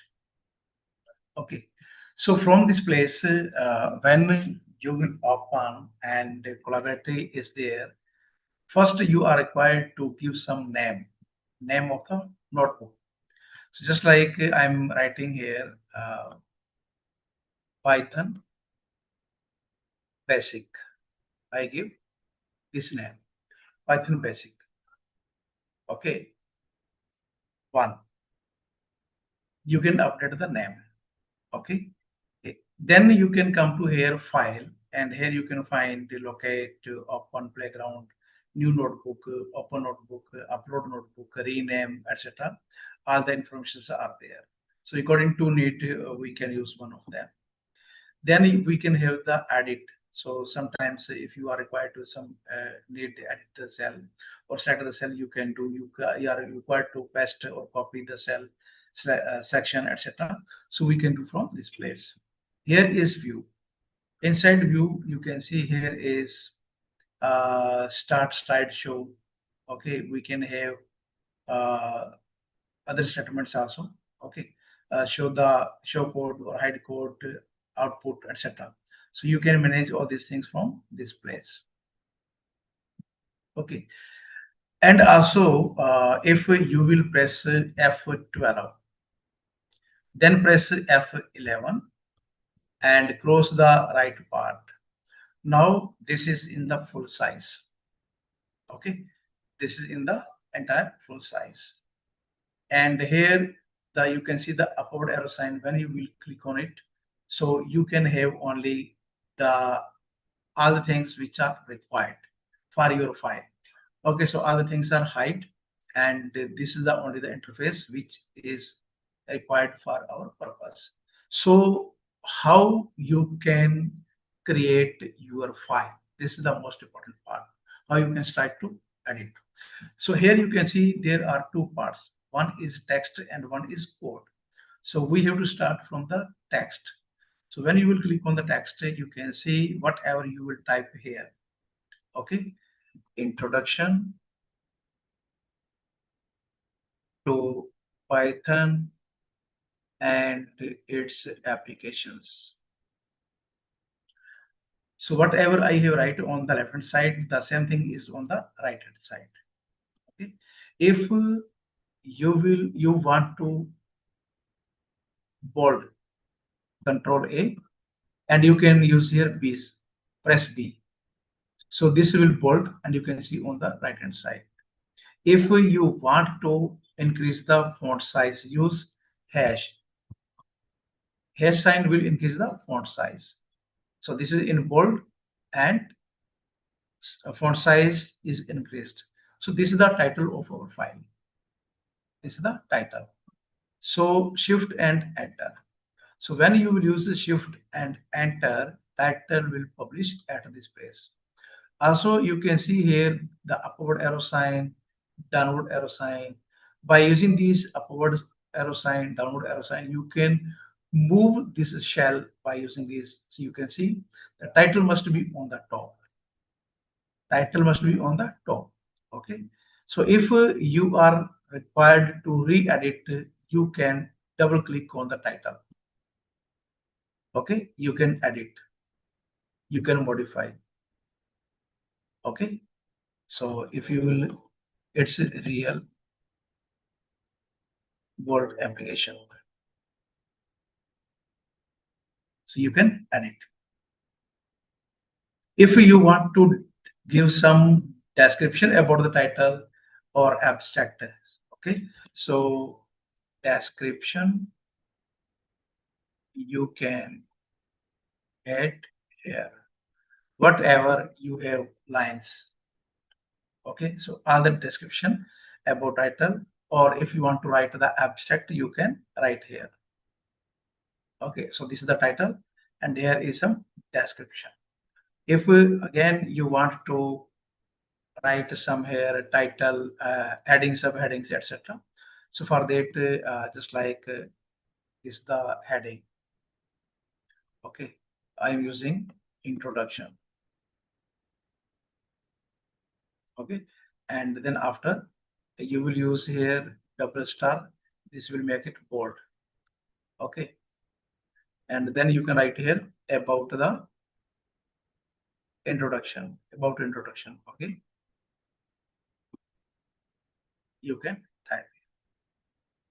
S1: Okay. So from this place, when you will open and Collaboratory is there, first you are required to give some name of the notebook. So just like I'm writing here, Python basic. I give this name, Python basic. Okay. 1. You can update the name. Okay. Then you can come to here file, and here you can find locate, open playground, new notebook, open notebook, upload notebook, rename, etc. All the informations are there. So according to need, we can use one of them. Then we can have the edit. So sometimes if you are required to some need to edit the cell or select the cell, you can do. You are required to paste or copy the cell section, etc. So we can do from this place. Here is view. Inside view, you can see here is start slideshow. Okay, we can have other statements also. Okay, show code or hide code, output, etc. So you can manage all these things from this place. Okay. And also, if you will press F12, then press F11 and close the right part. Now this is in the full size. Okay, this is in the entire full size. And here you can see the upward arrow sign when you will click on it. So you can have only all the things which are required for your file. Okay, so all the things are hide, and this is the only the interface which is required for our purpose. So how you can create your file? This is the most important part. How you can start to edit. So here you can see there are two parts. One is text and one is code. So we have to start from the text. So when you will click on the text, you can see whatever you will type here. Okay, introduction to Python and its applications. So whatever I have write on the left hand side, the same thing is on the right hand side. Okay, if you want to bold, Control A, and you can use here B's, press B. So this will bold, and you can see on the right hand side. If you want to increase the font size, use hash. Hash sign will increase the font size. So this is in bold, and font size is increased. So this is the title of our file. This is the title. So shift and enter. So when you will use the shift and enter, title will publish at this place. Also, you can see here the upward arrow sign, downward arrow sign. By using these upward arrow sign, downward arrow sign, you can move this shell by using these. So you can see the title must be on the top. Title must be on the top. Okay. So if you are required to re-edit, you can double click on the title. Okay. You can edit. You can modify. Okay. So if you will, it's a real world application. So you can edit. If you want to give some description about the title or abstract, okay, so description you can add here whatever you have lines. Okay, so all the description about title, or if you want to write the abstract, you can write here. Okay, so this is the title, and here is some description. If again you want to write some here title, adding subheadings, etc. So for that, just like this the heading. Okay, I'm using introduction. Okay, and then after you will use here double star. This will make it bold. Okay, and then you can write here about the introduction. About introduction. Okay, you can type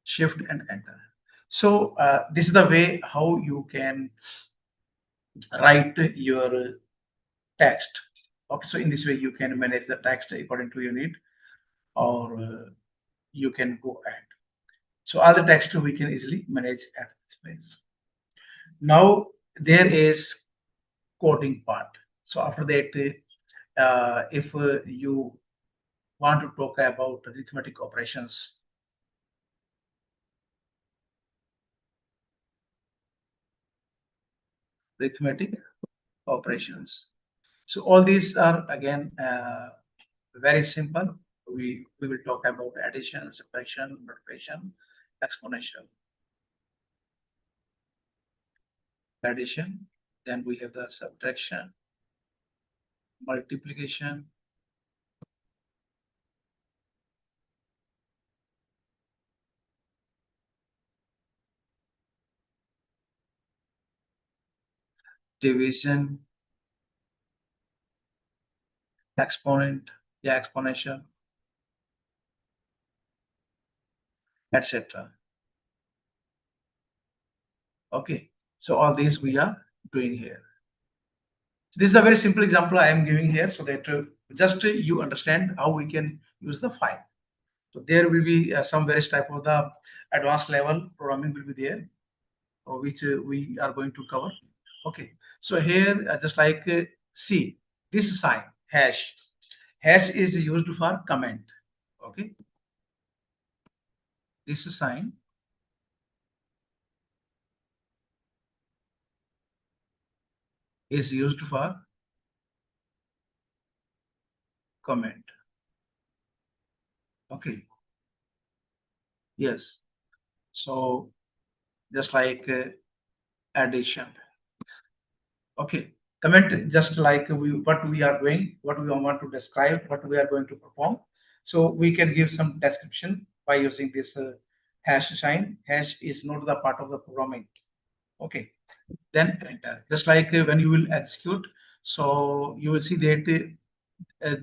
S1: shift and enter. So this is the way how you can write your text. Okay, so in this way you can manage the text according to your need, or you can go ahead. So all the text we can easily manage at this place. Now there is coding part. So after that, if you want to talk about arithmetic operations, arithmetic operations. So all these are again very simple. We will talk about addition, subtraction, multiplication, exponential. Addition, then we have the subtraction, multiplication, division, exponent, yeah, exponential, etc. Okay, so all these we are doing here. This is a very simple example I am giving here so that just you understand how we can use the file. So there will be some various type of the advanced level programming will be there, which we are going to cover. Okay, so here just like see this sign hash. Hash is used for comment. Okay, this sign is used for comment. Okay, yes. So just like addition. Okay, comment just like what we are doing, what we want to describe, what we are going to perform. So we can give some description by using this hash sign. Hash is not the part of the programming. Okay, then enter. Just like when you will execute, so you will see that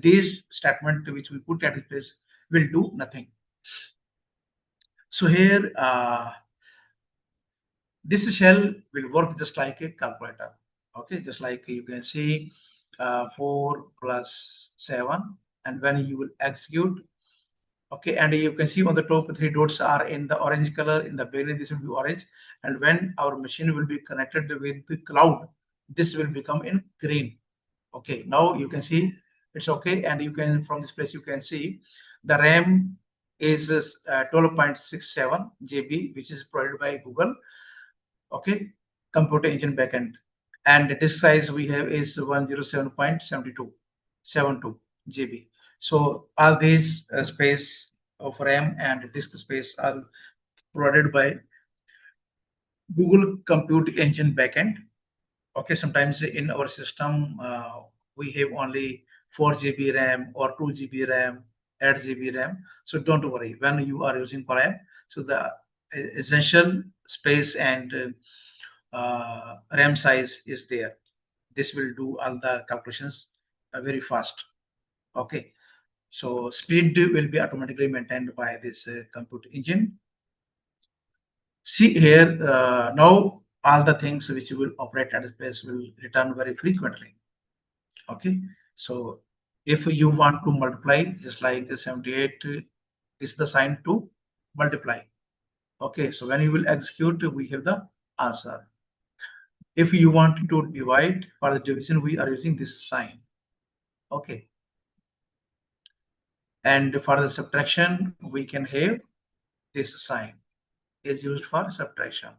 S1: this statement which we put at its place will do nothing. So here this shell will work just like a calculator. Okay, just like you can see 4 plus 7, and when you will execute, okay, and you can see on the top 3 dots are in the orange color. In the beginning this will be orange, and when our machine will be connected with the cloud, this will become in green. Okay, now you can see it's okay, and you can from this place you can see the RAM is 12.67 GB, which is provided by Google. Okay, computer engine backend, and the disk size we have is 107.72 GB. So all these space of RAM and disk space are provided by Google compute engine backend. Okay, sometimes in our system we have only 4 GB RAM or 2 GB RAM, 8 GB RAM. So don't worry when you are using Colab. So the essential space and RAM size is there. This will do all the calculations very fast. Okay, so speed will be automatically maintained by this compute engine. See here now all the things which will operate at space will return very frequently. Okay, so if you want to multiply just like 78, this is the sign to multiply. Okay, so when you will execute, we have the answer. If you want to divide, for the division we are using this sign. Okay, and for the subtraction we can have this sign is used for subtraction.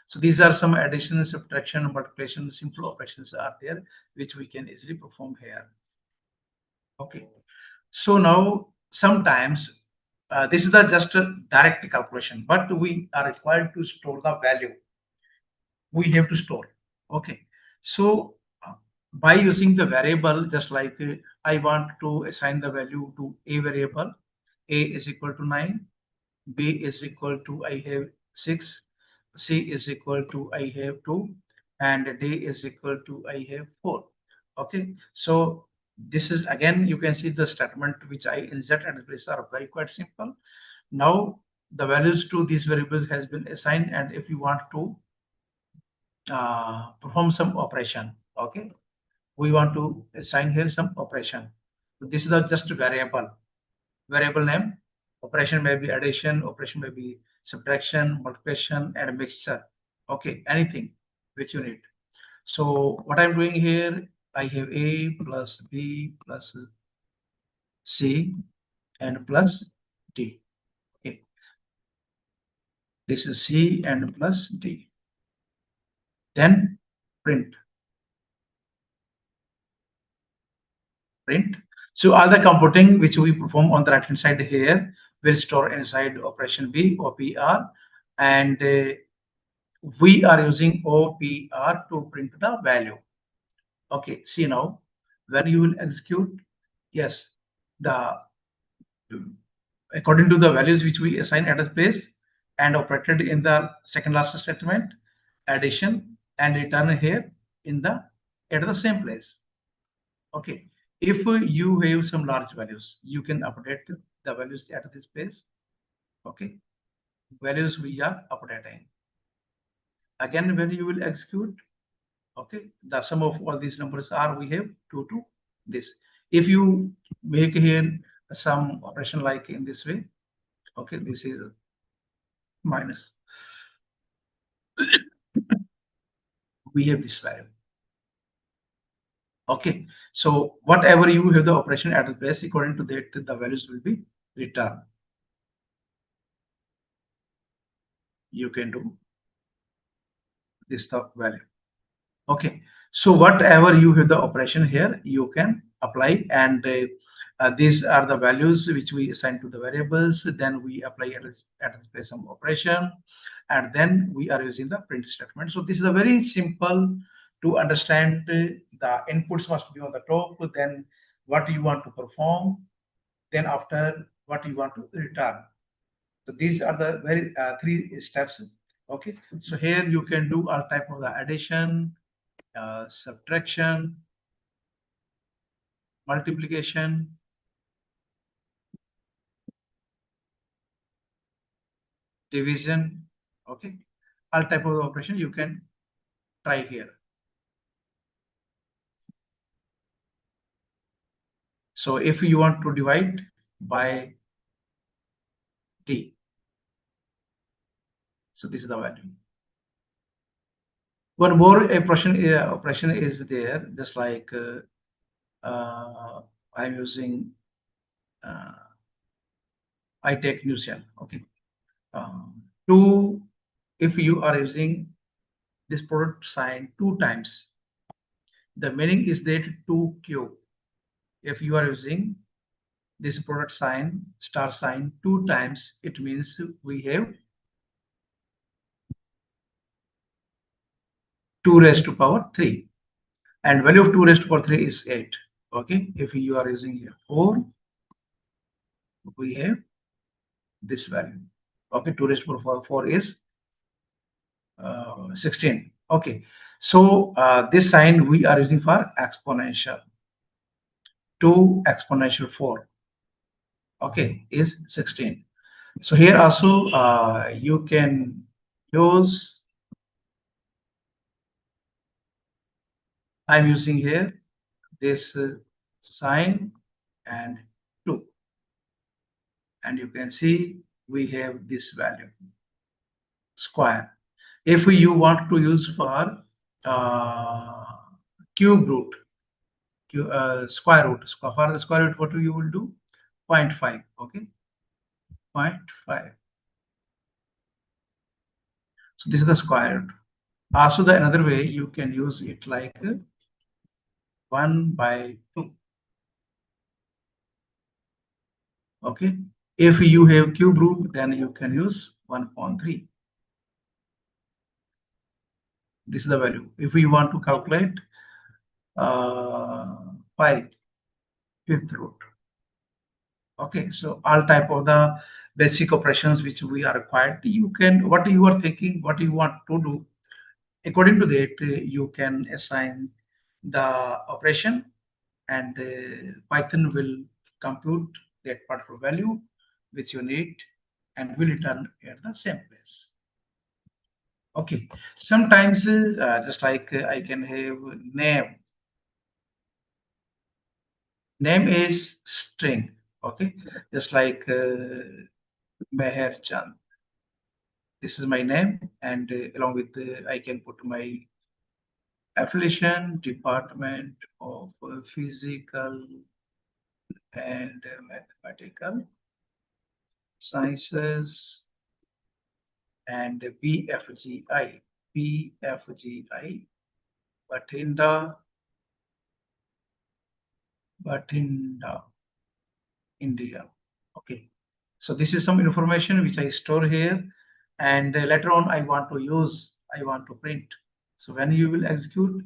S1: So these are some addition, subtraction, multiplication, simple operations are there which we can easily perform here. Okay, so now sometimes this is the just a direct calculation, but we are required to store the value. We have to store. Okay, so by using the variable, just like I want to assign the value to a variable, a is equal to 9, b is equal to I have 6, c is equal to I have 2, and d is equal to I have 4. Okay, so this is again you can see the statement which I insert and place are very quite simple. Now the values to these variables has been assigned, and if you want to perform some operation, okay, we want to assign here some operation. So this is the just variable name. Operation may be addition, operation may be subtraction, multiplication, and mixture. Okay, anything which you need. So what I'm doing here, I have a plus b plus c and plus d. Okay, this is c and plus d. Then print. So all the computing which we perform on the right hand side here will store inside operation B, OPR, and we are using OPR to print the value. Okay, see now when you will execute, yes, the according to the values which we assign at a place and operated in the second last statement, addition and return here in the at the same place. Okay, If you have some large values, you can update the values at this place. Okay, values we are updating. Again, when you will execute, okay, the sum of all these numbers are we have 2 to this. If you make here some operation like in this way, okay, this is minus. We have this value. Okay, so whatever you have the operation at the place, according to that, the values will be returned. You can do this the value. Okay, so whatever you have the operation here, you can apply, and these are the values which we assign to the variables. Then we apply at the place some operation, and then we are using the print statement. So this is a very simple to understand. The inputs must be on the top, then what you want to perform, then after what you want to return. So these are the very 3 steps. Okay, so here you can do all type of the addition, subtraction, multiplication, division. Okay, all type of operation you can try here. So if you want to divide by t, so this is the value. One more operation is there, just like I'm using I take new cell. Okay, if you are using this product sign 2 times, the meaning is that 2q. If you are using this product sign star sign 2 times, it means we have 2 raised to power 3, and value of 2 raised to power 3 is 8. Okay, if you are using here 4, we have this value. Okay, 2 raised to power 4 is 16. Okay, so this sign we are using for exponential. 2 exponential 4, okay, is 16. So here also you can use, I'm using here this sign and 2, and you can see we have this value square. If you want to use for cube root, square root, for the square root, what you will do? 0.5. Okay, 0.5. So this is the square root. Also, the another way you can use it like 1 by 2. Okay, if you have cube root, then you can use 1.3. This is the value. If we want to calculate 5 fifth root. Okay, so all type of the basic operations which we are required, you can, what you are thinking, what you want to do, according to that you can assign the operation, and Python will compute that particular value which you need and will return at the same place. Okay, sometimes just like I can have name. Name is string. Okay, just like Meher Chand. This is my name, and along with I can put my affiliation, department of physical and mathematical sciences, and BFGI, Bathinda, India. Okay, so this is some information which I store here, and later on I want to print. So when you will execute,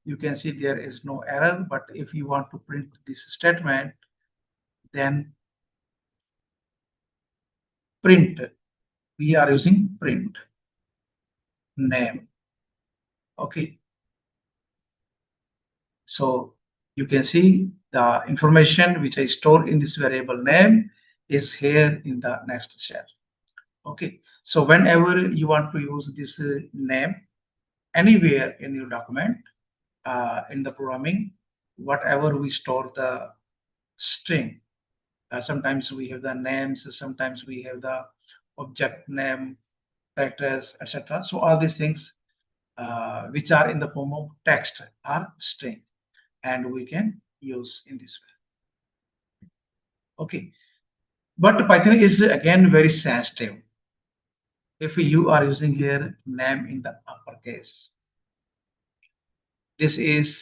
S1: you can see there is no error, but if you want to print this statement, then print, we are using print name. Okay, so you can see The information which I store in this variable name is here in the next shell. Okay, so whenever you want to use this name anywhere in your document, in the programming, whatever we store the string, sometimes we have the names, sometimes we have the object name, characters, etc. So all these things which are in the form of text are string, and we can use in this way. Okay, but Python is again very sensitive. If you are using here name in the uppercase, this is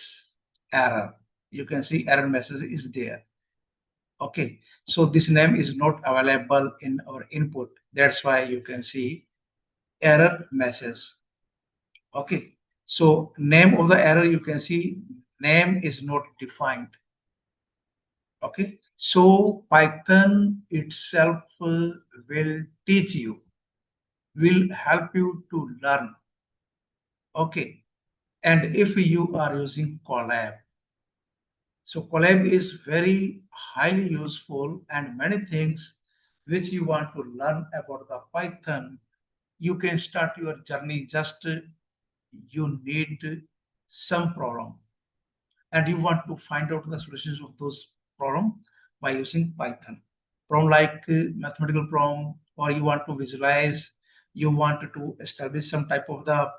S1: error. You can see error message is there. Okay, so this name is not available in our input. That's why you can see error message. Okay, so name of the error, you can see name is not defined. Okay, so Python itself will teach you, will help you to learn. Okay, and if you are using Colab, so Colab is very highly useful, and many things which you want to learn about the Python, you can start your journey. Just you need some problem, and you want to find out the solutions of those problems by using Python. Problem like mathematical problem, or you want to visualize, you want to establish some type of the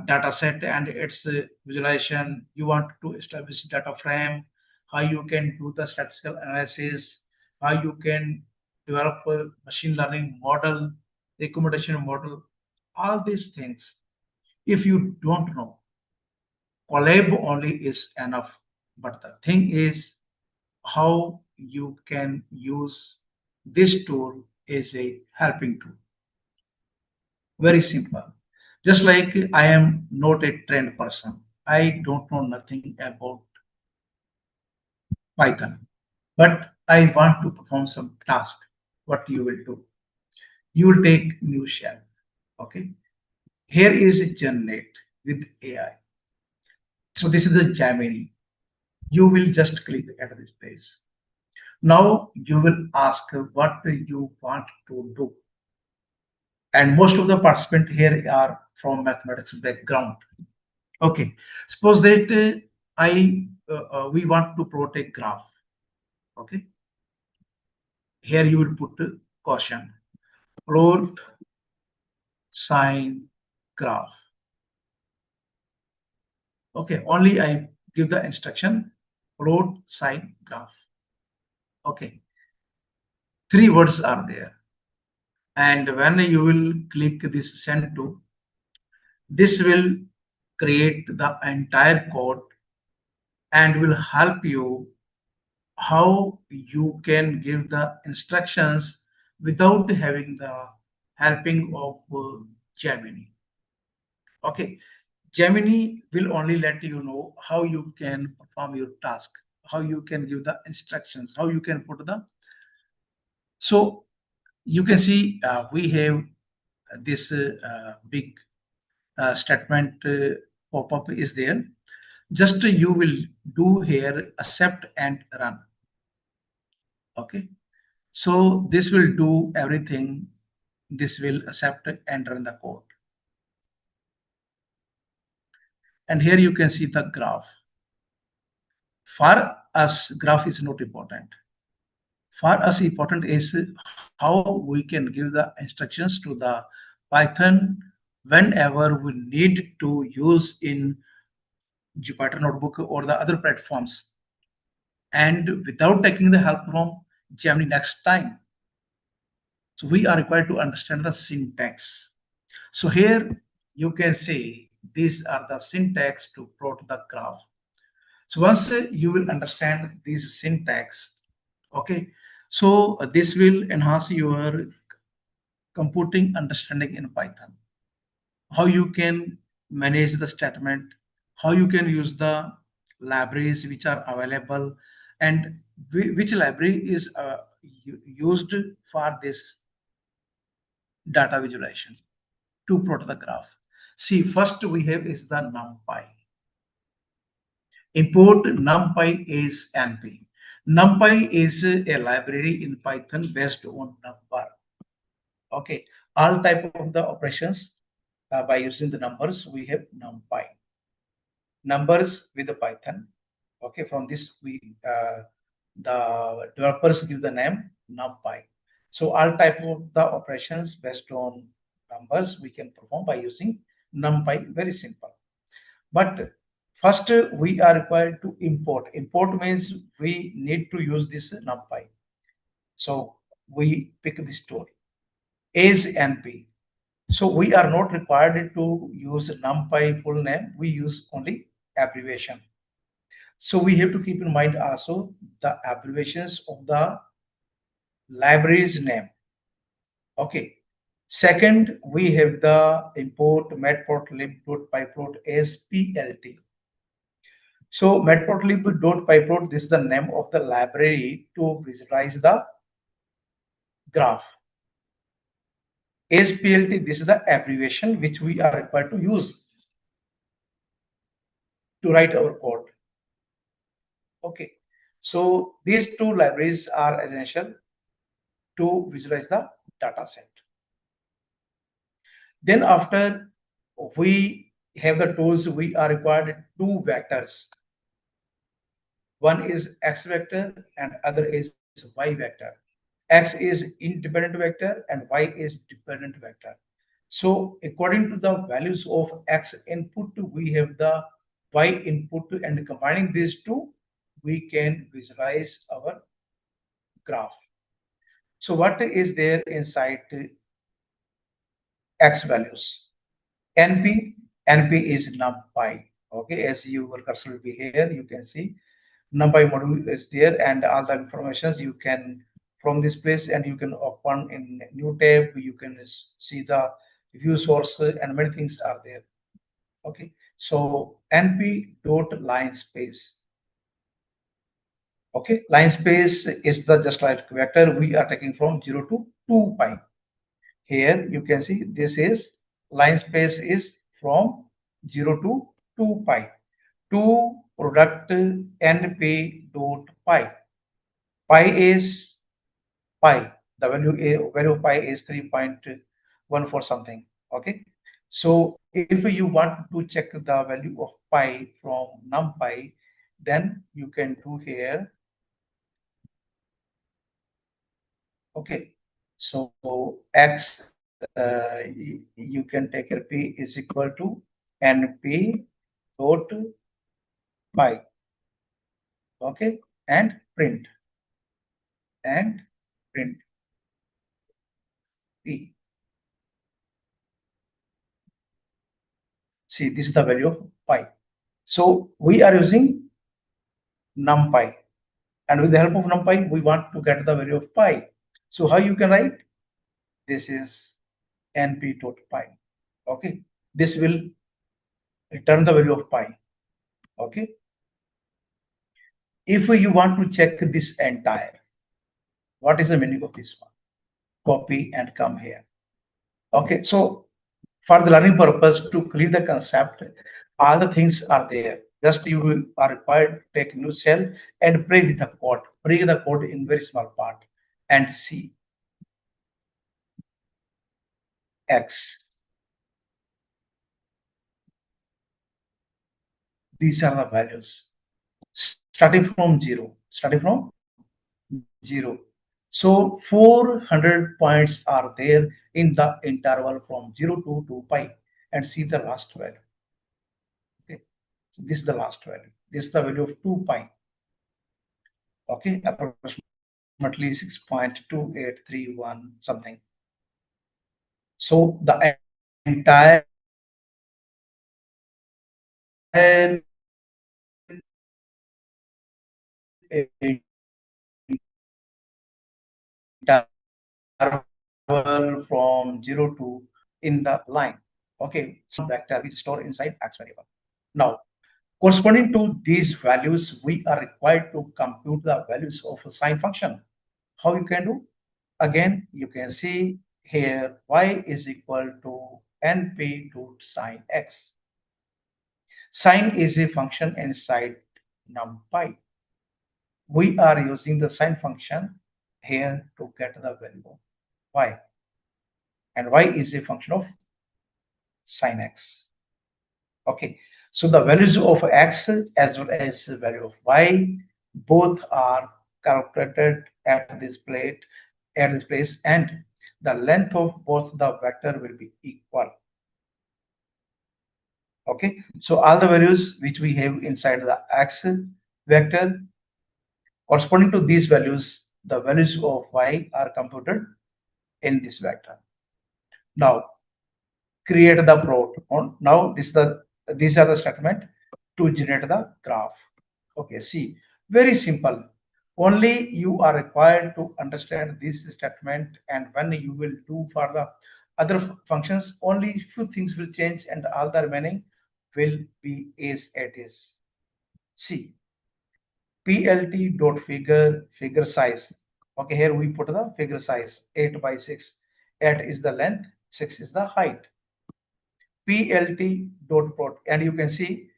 S1: data set and its visualization, you want to establish data frame, how you can do the statistical analysis, how you can develop a machine learning model, recommendation model, all these things. If you don't know, Colab only is enough. But the thing is how you can use this tool as a helping tool. Very simple. Just like I am not a trained person, I don't know nothing about Python, but I want to perform some task. What you will do? You will take new shell. Okay. Here is generate with AI. So this is the Gemini. You will just click at this page. Now you will ask what you want to do. And most of the participants here are from mathematics background. Okay, suppose that we want to plot a graph. Okay, here you will put caution, plot sine graph. Okay, only I give the instruction plot sine graph. Okay, 3 words are there, and when you will click this send to, this will create the entire code and will help you how you can give the instructions without having the helping of Gemini. Okay, Gemini will only let you know how you can perform your task, how you can give the instructions, how you can put the. So you can see we have this big statement pop-up is there. Just you will do here accept and run. Okay, so this will do everything. This will accept and run the code. And here you can see the graph. For us, graph is not important. For us, important is how we can give the instructions to the Python whenever we need to use in Jupyter Notebook or the other platforms, and without taking the help from Gemini next time. So we are required to understand the syntax. So here you can see these are the syntax to plot the graph. So once you will understand this syntax, okay, so this will enhance your computing understanding in Python. How you can manage the statement, how you can use the libraries which are available, and which library is used for this data visualization to plot the graph. See, first we have is the NumPy. Import NumPy is NP. NumPy is a library in Python based on number. Okay, all type of the operations by using the numbers, we have NumPy. Numbers with the Python. Okay, from this the developers give the name NumPy. So all type of the operations based on numbers we can perform by using NumPy. Very simple. But first we are required to import. Import means we need to use this NumPy. So we pick this tool as NP. So we are not required to use NumPy full name. We use only abbreviation. So we have to keep in mind also the abbreviations of the library's name. Okay. Second, we have the import matplotlib.pyplot as PLT. So matplotlib.pyplot, this is the name of the library to visualize the graph. As PLT, this is the abbreviation which we are required to use to write our code. Okay, so these two libraries are essential to visualize the data set. Then after we have the tools, we are required two vectors. One is X vector and other is Y vector. X is independent vector and Y is dependent vector. So according to the values of X input, we have the Y input, and combining these two, we can visualize our graph. So what is there inside X values? NP is NumPy. Okay, as your cursor will be here, you can see NumPy module is there, and all the informations you can from this place, and you can open in new tab. You can see the view source and many things are there. Okay, so NP dot line space. Okay, line space is the just like vector we are taking from 0 to 2 pi. Here you can see this is line space is from 0 to 2 pi. 2 product np dot pi. Pi is pi. The value of pi is 3.14 something. Okay. So if you want to check the value of pi from NumPy, then you can do here. Okay. So x you can take here p is equal to np dot pi. Okay, and print p. See, this is the value of pi. So we are using NumPy, and with the help of NumPy, we want to get the value of pi. So how you can write? This is np dot pi. Okay, this will return the value of pi. Okay. If you want to check this entire, what is the meaning of this one? Copy and come here. Okay, so for the learning purpose, to clear the concept, all the things are there. Just you are required to take new cell and break the code. Break the code in very small part and see X. These are the values starting from 0. So 400 points are there in the interval from 0 to 2 pi, and see the last value. Okay, so this is the last value. This is the value of 2 pi. Okay, approximately 6.2831 something. So the entire interval from 0 to in the line. Okay, so vector is stored inside X variable. Now, corresponding to these values, we are required to compute the values of a sine function. How you can do? Again, you can see here y is equal to np to sine x. Sine is a function inside numpy. We are using the sine function here to get the value of y. And y is a function of sine x. Okay, so the values of x as well as the value of y both are calculated at this place, and the length of both the vector will be equal. Okay, so all the values which we have inside the x vector, corresponding to these values, the values of y are computed in this vector. Now create the plot. Now these are the statement to generate the graph. Okay, see, very simple. Only you are required to understand this statement, and when you will do for the other functions, only few things will change and all the remaining will be as it is. See, plt dot figure size. Okay, here we put the figure size 8 by 6. 8 is the length, 6 is the height. plt dot plot, and you can see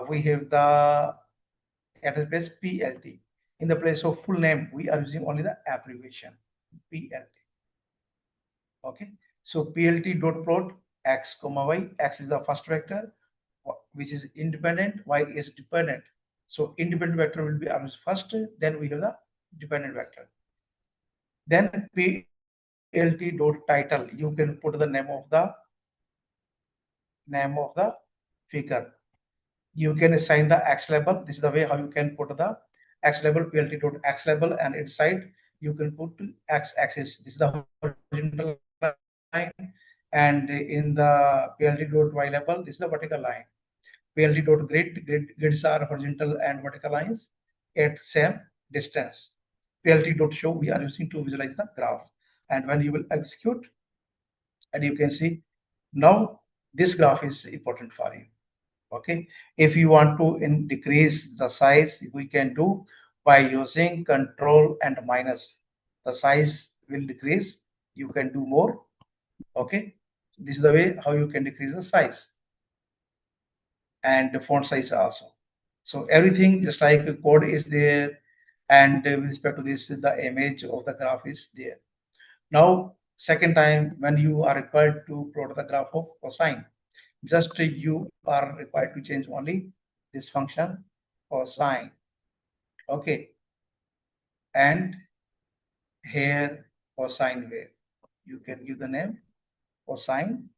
S1: we have the address plt. In the place of full name, we are using only the abbreviation plt. Okay, so plt dot plot x comma y. X is the first vector, which is independent. Y is dependent. So independent vector will be always first. Then we have the dependent vector. Then plt dot title. You can put the name of the figure. You can assign the x label. This is the way how you can put the x label, plt dot x label, and inside you can put x axis. This is the horizontal line, and in the plt dot y label, this is the vertical line. plt dot grids are horizontal and vertical lines at same distance. plt dot show we are using to visualize the graph, and when you will execute, and you can see now this graph is important for you. Okay, if you want to decrease the size, we can do by using control and minus. The size will decrease, you can do more. Okay, this is the way how you can decrease the size and the font size also. So everything just like a code is there, and with respect to this, the image of the graph is there. Now second time, when you are required to plot the graph of cosine, just you are required to change only this function cosine. Okay, and here cosine wave, you can give the name cosine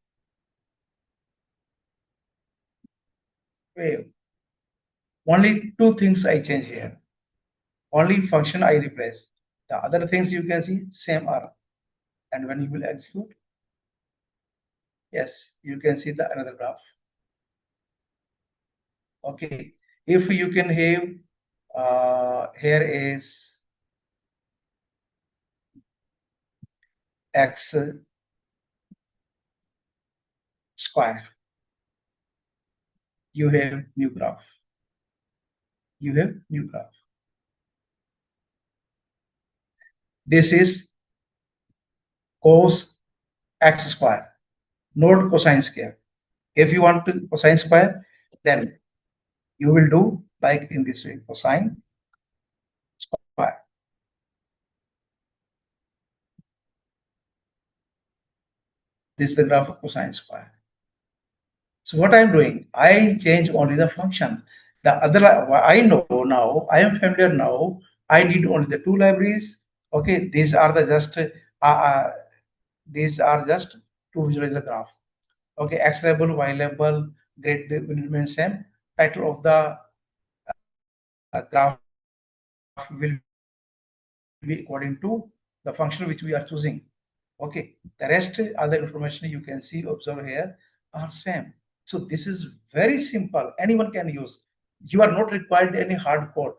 S1: wave. Only two things I change here, only function I replace. The other things you can see same are, and when you will execute, yes, you can see the another graph. Okay, if you can have here is x square, you have new graph. You have new graph. This is cos x square, not cosine square. If you want to cosine square, then you will do like in this way, cosine square. This is the graph of cosine square. So what I'm doing, I change only the function. The other, I know now, I am familiar now, I need only the two libraries. Okay, these are just to visualize the graph. Okay, x label, y label, grid will remain same. Title of the graph will be according to the function which we are choosing. Okay, the rest, other information you can see, observe here are same. So this is very simple. Anyone can use. You are not required any hard code.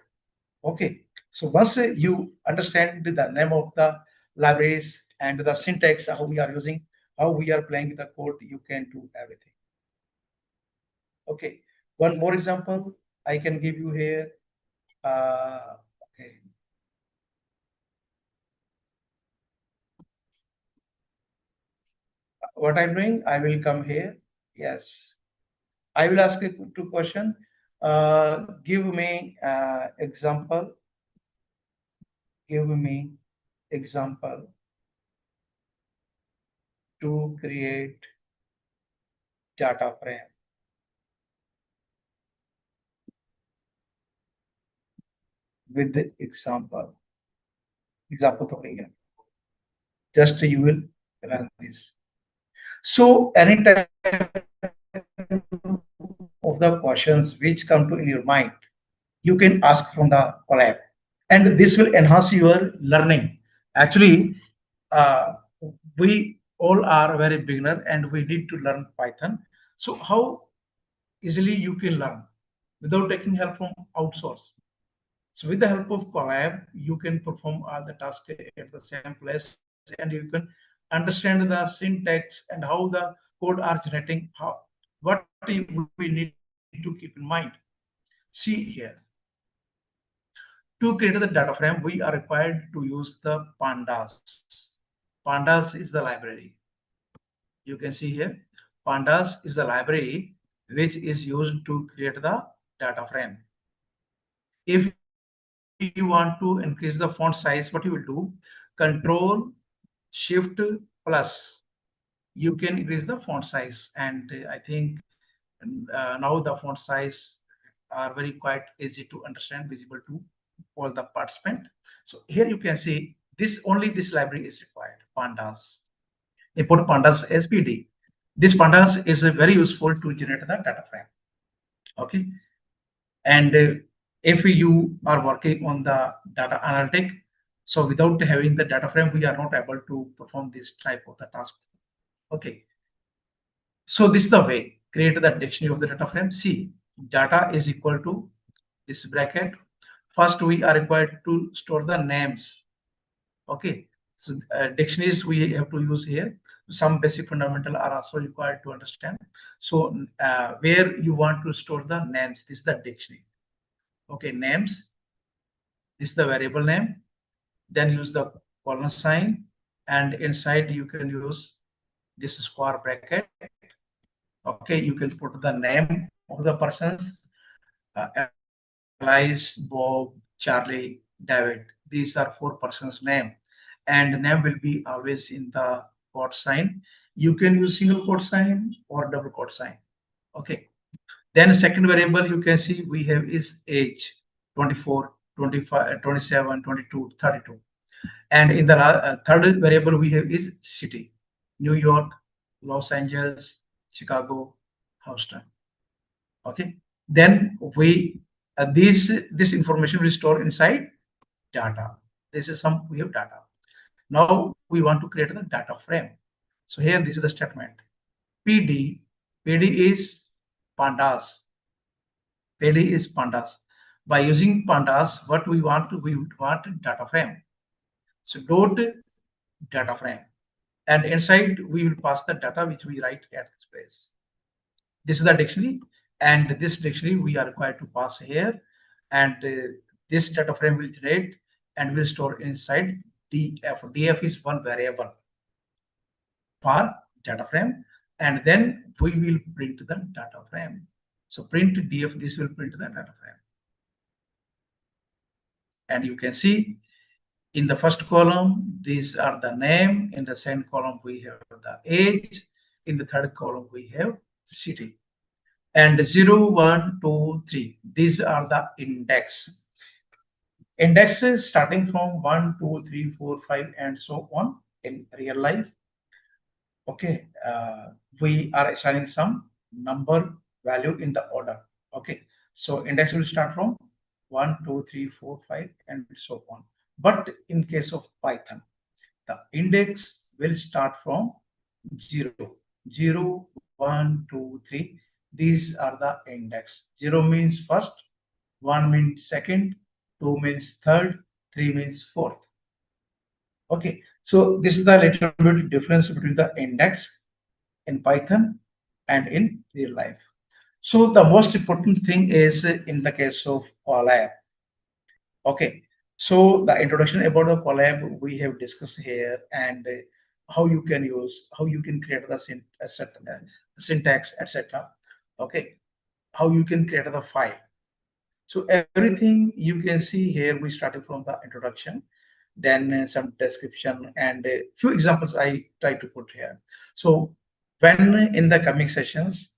S1: Okay, so once you understand the name of the libraries and the syntax, how we are using, how we are playing the code, you can do everything. Okay, one more example I can give you here. Okay. What I'm doing, I will come here. Yes, I will ask you two questions. Give me example. Give me example to create data frame. With the example to begin. Just you will run this. So anytime of the questions which come to in your mind, you can ask from the Colab, and this will enhance your learning. Actually, uh, we all are very beginner and we need to learn Python. So how easily you can learn without taking help from outsource? So with the help of Colab, you can perform all the tasks at the same place, and you can understand the syntax and how the code are generating, how what we need to keep in mind. See here. To create the data frame, we are required to use the pandas. Pandas is the library. You can see here, pandas is the library which is used to create the data frame. If you want to increase the font size, what you will do, Control Shift plus, you can increase the font size. And I think now the font size are very quite easy to understand, visible to all the participant. So here you can see this, only this library is required, pandas. Import pandas as PD. This pandas is very useful to generate the data frame. Okay. And if you are working on the data analytic, so without having the data frame, we are not able to perform this type of the task. Okay. So this is the way, create the dictionary of the data frame. See, data is equal to this bracket. First, we are required to store the names. Okay. So dictionaries we have to use here. Some basic fundamental are also required to understand. So where you want to store the names, this is the dictionary. Okay, names. This is the variable name. Then use the colon sign, and inside you can use this square bracket. Okay, you can put the name of the persons, Elias, Bob, Charlie, David. These are 4 persons' name, and name will be always in the quote sign. You can use single quote sign or double quote sign. Okay. Then second variable you can see we have is age, 24, 25, 27, 22, 32. And in the third variable we have is city, New York, Los Angeles, Chicago, Houston. Okay. Then we this information will store inside data. This is some we have data. Now we want to create the data frame. So here this is the statement. PD is pandas. PD is pandas. By using pandas, what we want data frame. So dot data frame, and inside we will pass the data which we write at this place. This is the dictionary, and this dictionary we are required to pass here, and this data frame will generate and will store inside df. Df is one variable for data frame, and then we will print the data frame. So print df, this will print the data frame. And you can see in the first column, these are the name. In the second column, we have the age. In the third column, we have city. And 0, 1, 2, 3. These are the index. Indexes starting from 1, 2, 3, 4, 5, and so on in real life. Okay, we are assigning some number value in the order. Okay, so index will start from 1, 2, 3, 4, 5, and so on. But in case of Python, the index will start from 0, 0, 1, 2, 3. These are the index. 0 means first, 1 means second, 2 means third, 3 means fourth. Okay, so this is the little bit difference between the index in Python and in real life. So the most important thing is in the case of Colab. Okay, so the introduction about the Colab we have discussed here, and how you can use, how you can create the syntax, etc. Okay, how you can create the file. So everything you can see here, we started from the introduction, then some description and a few examples I try to put here. So when in the coming sessions,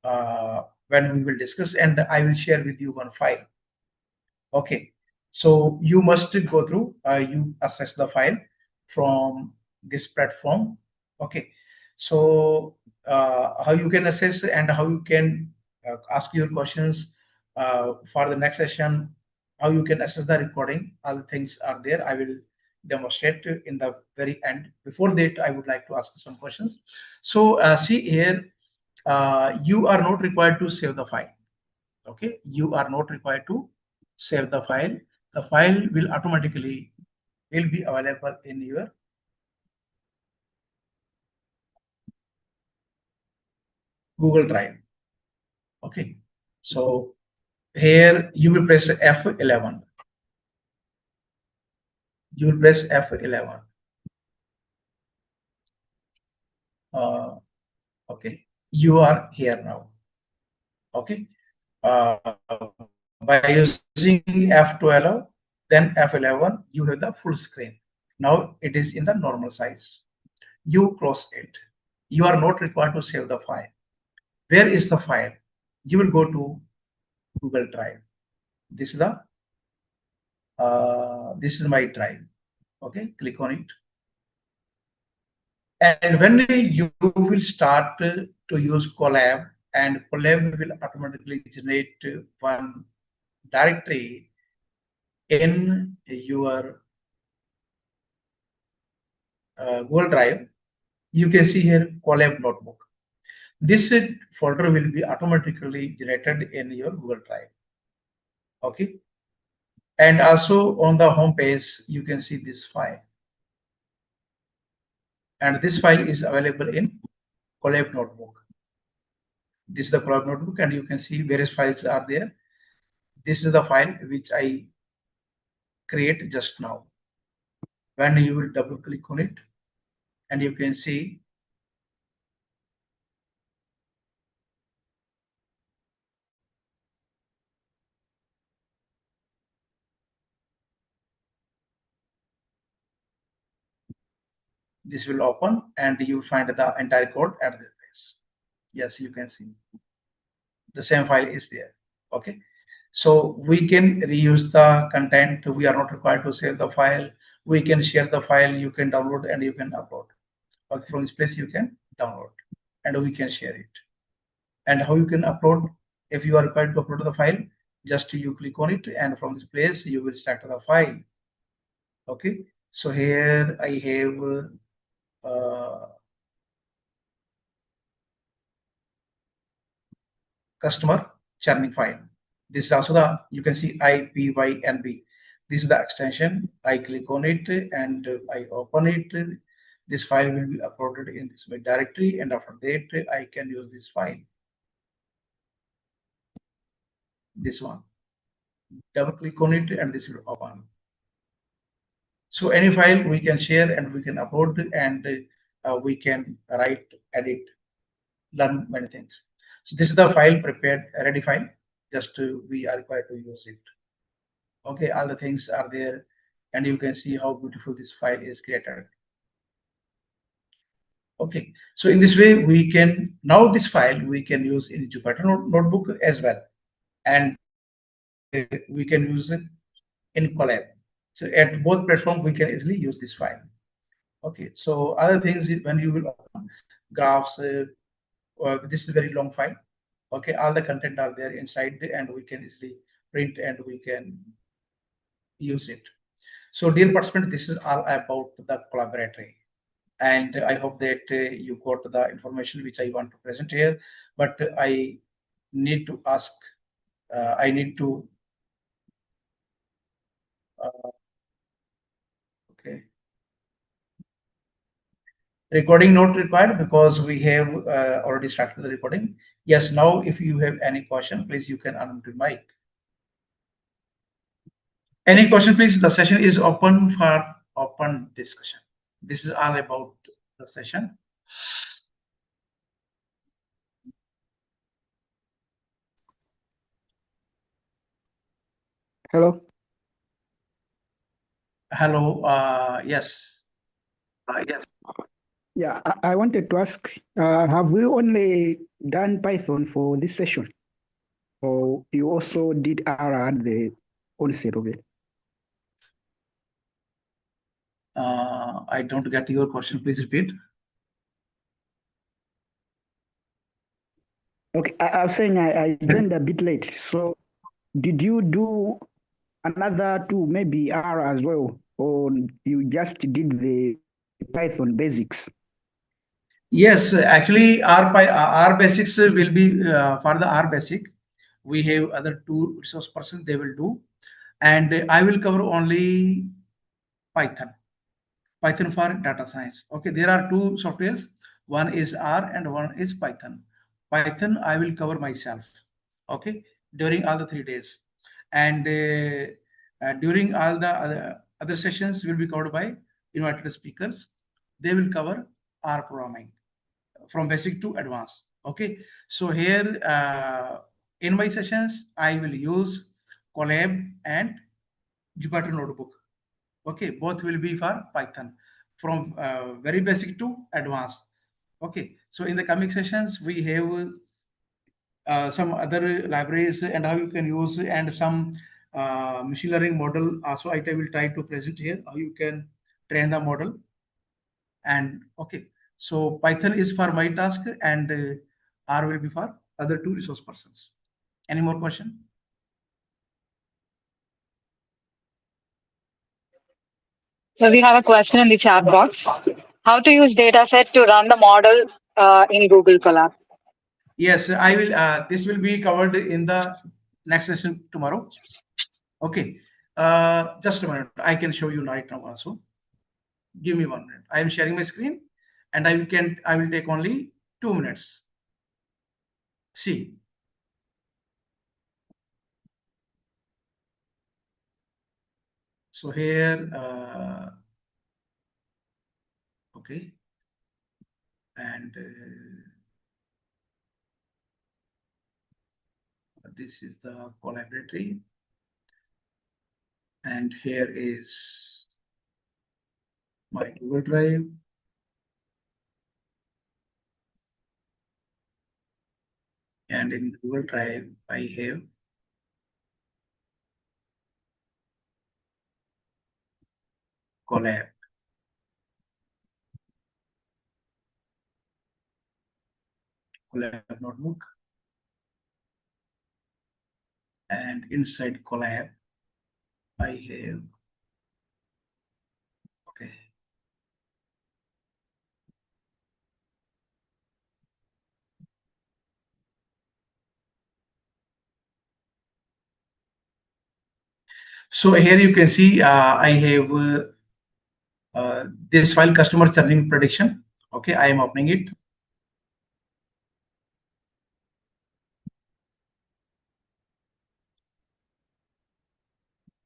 S1: when we will discuss, and I will share with you one file. Okay, so you must go through, you assess the file from this platform. Okay, so how you can assess and how you can ask your questions for the next session, how you can assess the recording, all the things are there. I will demonstrate in the very end. Before that, I would like to ask some questions. So see here, you are not required to save the file. Okay, you are not required to save the file. The file will automatically will be available in your Google Drive. Okay, so here you will press F11. You will press F11. Okay, you are here now. Okay, by using F12, then F11, you have the full screen. Now it is in the normal size. You close it. You are not required to save the file. Where is the file? You will go to Google Drive. This is my drive. Okay, click on it. And when you will start to use Colab, and Colab will automatically generate one directory in your Google Drive. You can see here Colab notebook. This folder will be automatically generated in your Google Drive. Okay, and also on the home page you can see this file, and this file is available in Colab notebook. This is the Colab notebook, and you can see various files are there. This is the file which I create just now. When you will double click on it, and you can see this will open, and you will find the entire code at this place. Yes, you can see the same file is there. Okay, so we can reuse the content. We are not required to save the file. We can share the file. You can download and you can upload. Okay, from this place you can download and we can share it. And how you can upload? If you are required to upload the file, just you click on it, and from this place you will start the file. Okay, so here I have customer churning file. This is also the, you can see IPYNB. This is the extension. I click on it and I open it. This file will be uploaded in this directory, and after that I can use this file. This one. Double click on it and this will open. So any file we can share and we can upload, and we can write, edit, learn many things. So this is the file prepared, ready file. Just we are required to use it. Okay, all the things are there, and you can see how beautiful this file is created. Okay, so in this way we can, now this file we can use in Jupyter notebook as well, and we can use it in Colab. So at both platforms we can easily use this file. Okay, so other things, when you will open graphs, this is a very long file. Okay, all the content are there inside, and we can easily print and we can use it. So dear participant, this is all about the Collaboratory, and I hope that you got the information which I want to present here. But I need to ask, I need to okay, recording not required because we have already started the recording. Yes, now if you have any question, please you can unmute your mic. Any question, please? The session is open for open discussion. This is all about the session.
S7: Hello.
S1: Hello. Yes.
S7: Yes. Yeah, I wanted to ask, have we only done Python for this session? Or you also did R at the onset of it?
S1: I don't get your question. Please repeat.
S7: Okay, I was saying I joined a bit late. So did you do another two, maybe R as well? Or you just did the Python basics?
S1: Yes, actually, R basics will be for the R basic. We have other two resource persons, they will do. And I will cover only Python. Python for data science. Okay, there are two softwares. One is R and one is Python. Python I will cover myself. Okay, during all the 3 days, and during all the other sessions will be covered by invited speakers. They will cover R programming from basic to advanced. Okay, so here in my sessions I will use Colab and Jupyter Notebook. Okay, both will be for Python from very basic to advanced. Okay, so in the coming sessions we have some other libraries and how you can use, and some machine learning model also I will try to present here how you can train the model. And okay, so Python is for my task, and R will be for other two resource persons. Any more question?
S3: So we have a question in the chat box. How to use dataset to run the model in Google Colab?
S1: Yes, I will. This will be covered in the next session tomorrow. Okay, just a minute. I can show you right now also. Give me 1 minute. I am sharing my screen, and I will take only 2 minutes. See. So here, okay, and this is the collaboratory, and here is my Google Drive. And in Google Drive, I have Colab. Colab notebook. And inside Colab, I have, okay. So here you can see I have this file, customer churning prediction. Okay, I am opening it.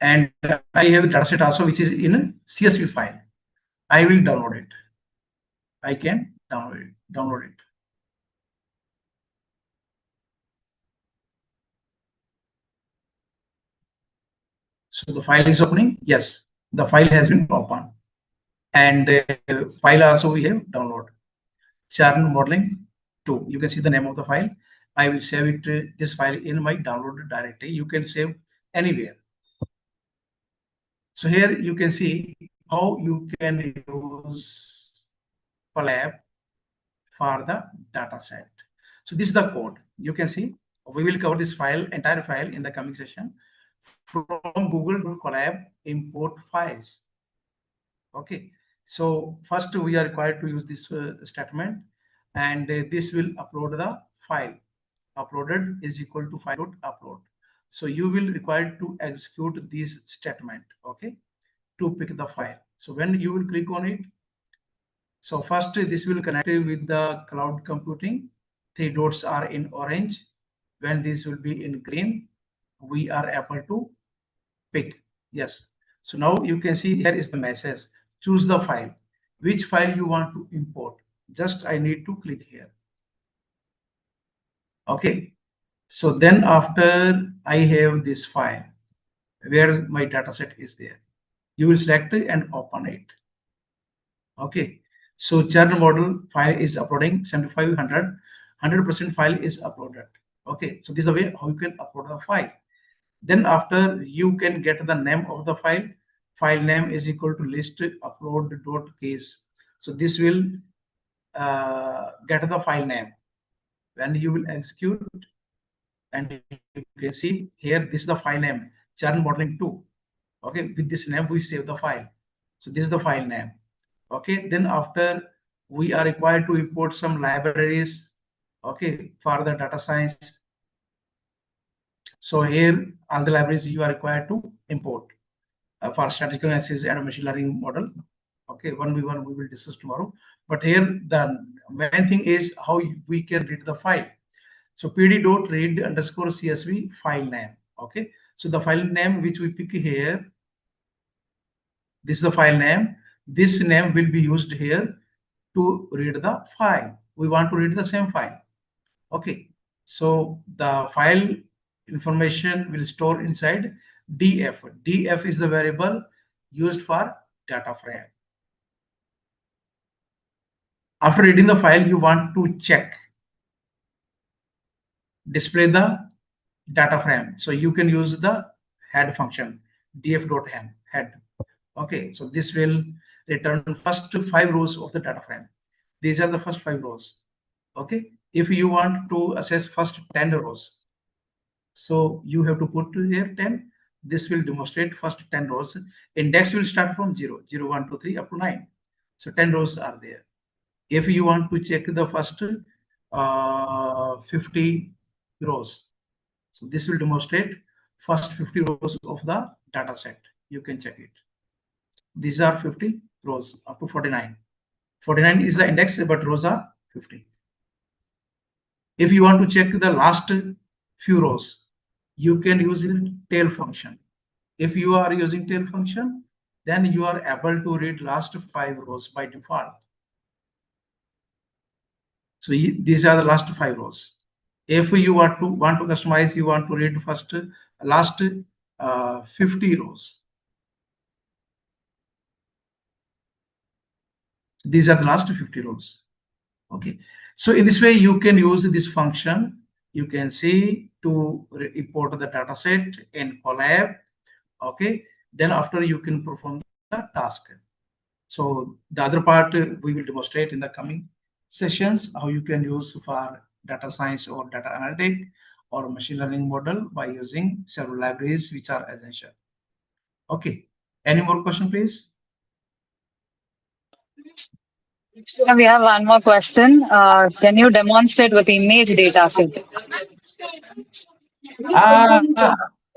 S1: And I have the dataset also, which is in a CSV file. I will download it. I can download it. So the file is opening. Yes, the file has been opened. And file also we have download. Churn modeling 2. You can see the name of the file. I will save it, this file in my downloaded directory. You can save anywhere. So here you can see how you can use Colab for the data set. So this is the code. You can see we will cover this file, entire file, in the coming session. From Google to Colab, import files. Okay, so first we are required to use this statement, and this will upload the file. Uploaded is equal to file.upload. So you will require to execute this statement, okay, to pick the file. So when you will click on it, so first this will connect with the cloud computing. 3 dots are in orange. When this will be in green, we are able to pick. Yes. So now you can see here is the message. Choose the file. Which file you want to import? Just I need to click here. Okay. So then after I have this file, where my data set is there. You will select and open it. Okay, so churn model file is uploading 7500, 100% file is uploaded. Okay, so this is the way how you can upload the file. Then after you can get the name of the file. File name is equal to list upload.case. So this will get the file name. When you will execute, and you can see here, this is the file name, churn modeling 2. Okay, with this name we save the file. So this is the file name. Okay, then after we are required to import some libraries, okay, for the data science. So here all the libraries you are required to import for statistical analysis and machine learning model. Okay, one by one we will discuss tomorrow. But here the main thing is how we can read the file. So pd.read_csv file name. Okay, so the file name which we pick here, this is the file name. This name will be used here to read the file. We want to read the same file. Okay, so the file information will store inside df. Df is the variable used for data frame. After reading the file, you want to check, display the data frame. So you can use the head function, df.hem head. Okay, so this will return first 5 rows of the data frame. These are the first 5 rows. Okay, if you want to assess first 10 rows, so you have to put here 10. This will demonstrate first 10 rows. Index will start from 0, 0, 1, 2, 3 up to 9. So 10 rows are there. If you want to check the first 50 rows, so this will demonstrate first 50 rows of the data set. You can check it. These are 50 rows up to 49. 49 is the index, but rows are 50. If you want to check the last few rows, you can use the tail function. If you are using tail function, then you are able to read last 5 rows by default. So these are the last 5 rows. If you want to customize, you want to read first last 50 rows. These are the last 50 rows. Okay, so in this way you can use this function. You can see to import the data set in Colab. Okay, then after you can perform the task. So the other part we will demonstrate in the coming sessions, how you can use for data science or data analytic or machine learning model by using several libraries which are essential. Okay, any more question, please?
S3: We have one more question. Can you demonstrate with image data set?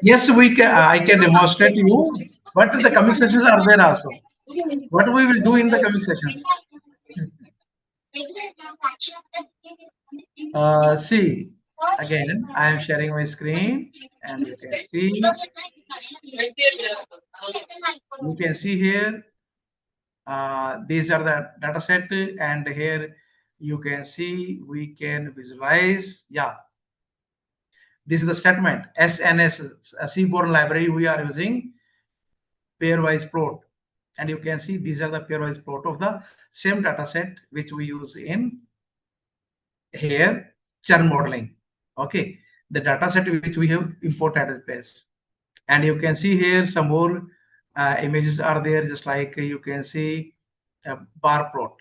S1: Yes, we can. I can demonstrate to you, but the coming sessions are there also. What we will do in the coming sessions? See, again, I am sharing my screen, and you can see. You can see here. These are the data set, and here you can see we can visualize. Yeah, this is the statement. SNS, a seaborne library we are using pairwise plot, and you can see these are the pairwise plot of the same data set which we use in here churn modeling. Okay, the data set which we have imported as base, and you can see here some more images are there, just like you can see a bar plot,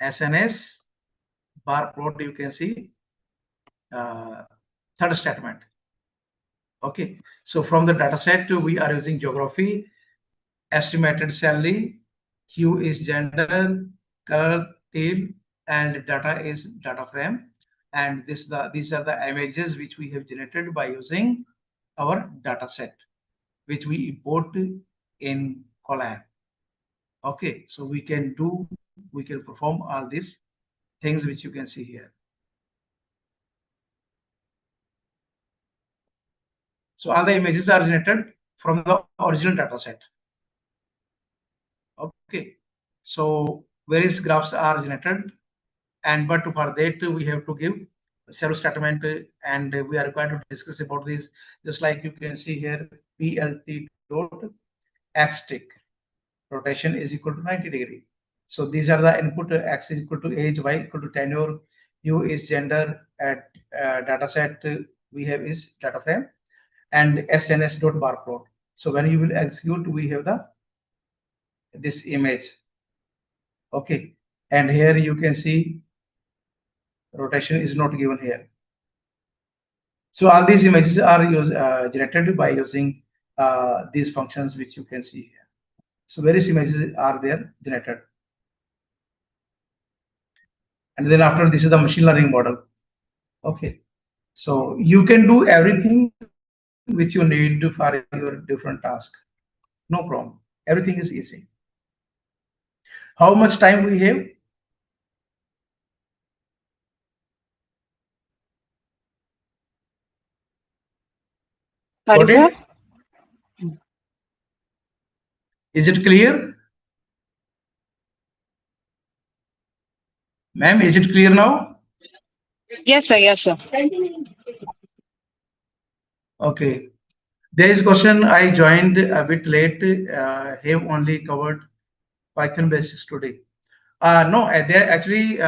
S1: SNS bar plot. You can see third statement. Okay, so from the data set we are using geography, estimated salary, hue is gender, color tail, and data is data frame. And these are the images which we have generated by using our data set, which we import in Colab. Okay, so we can perform all these things which you can see here. So all the images are generated from the original data set. Okay, so various graphs are generated, and but for that we have to give several statement, and we are required to discuss about this. Just like you can see here, plt dot xtick. Rotation is equal to 90 degree. So these are the input. X is equal to age, Y equal to tenure, U is gender, at data set we have is data frame, and SNS dot bar plot. So when you will execute, we have this image. Okay, and here you can see rotation is not given here. So all these images are generated by using these functions which you can see here. So various images are there generated. And then after this is the machine learning model. Okay, so you can do everything which you need for your different task. No problem. Everything is easy. How much time we have? Got it? Is it clear? Ma'am, is it clear now?
S6: Yes, sir. Yes, sir.
S1: Okay. There is a question. I joined a bit late. Have only covered Python basics today. No, there actually,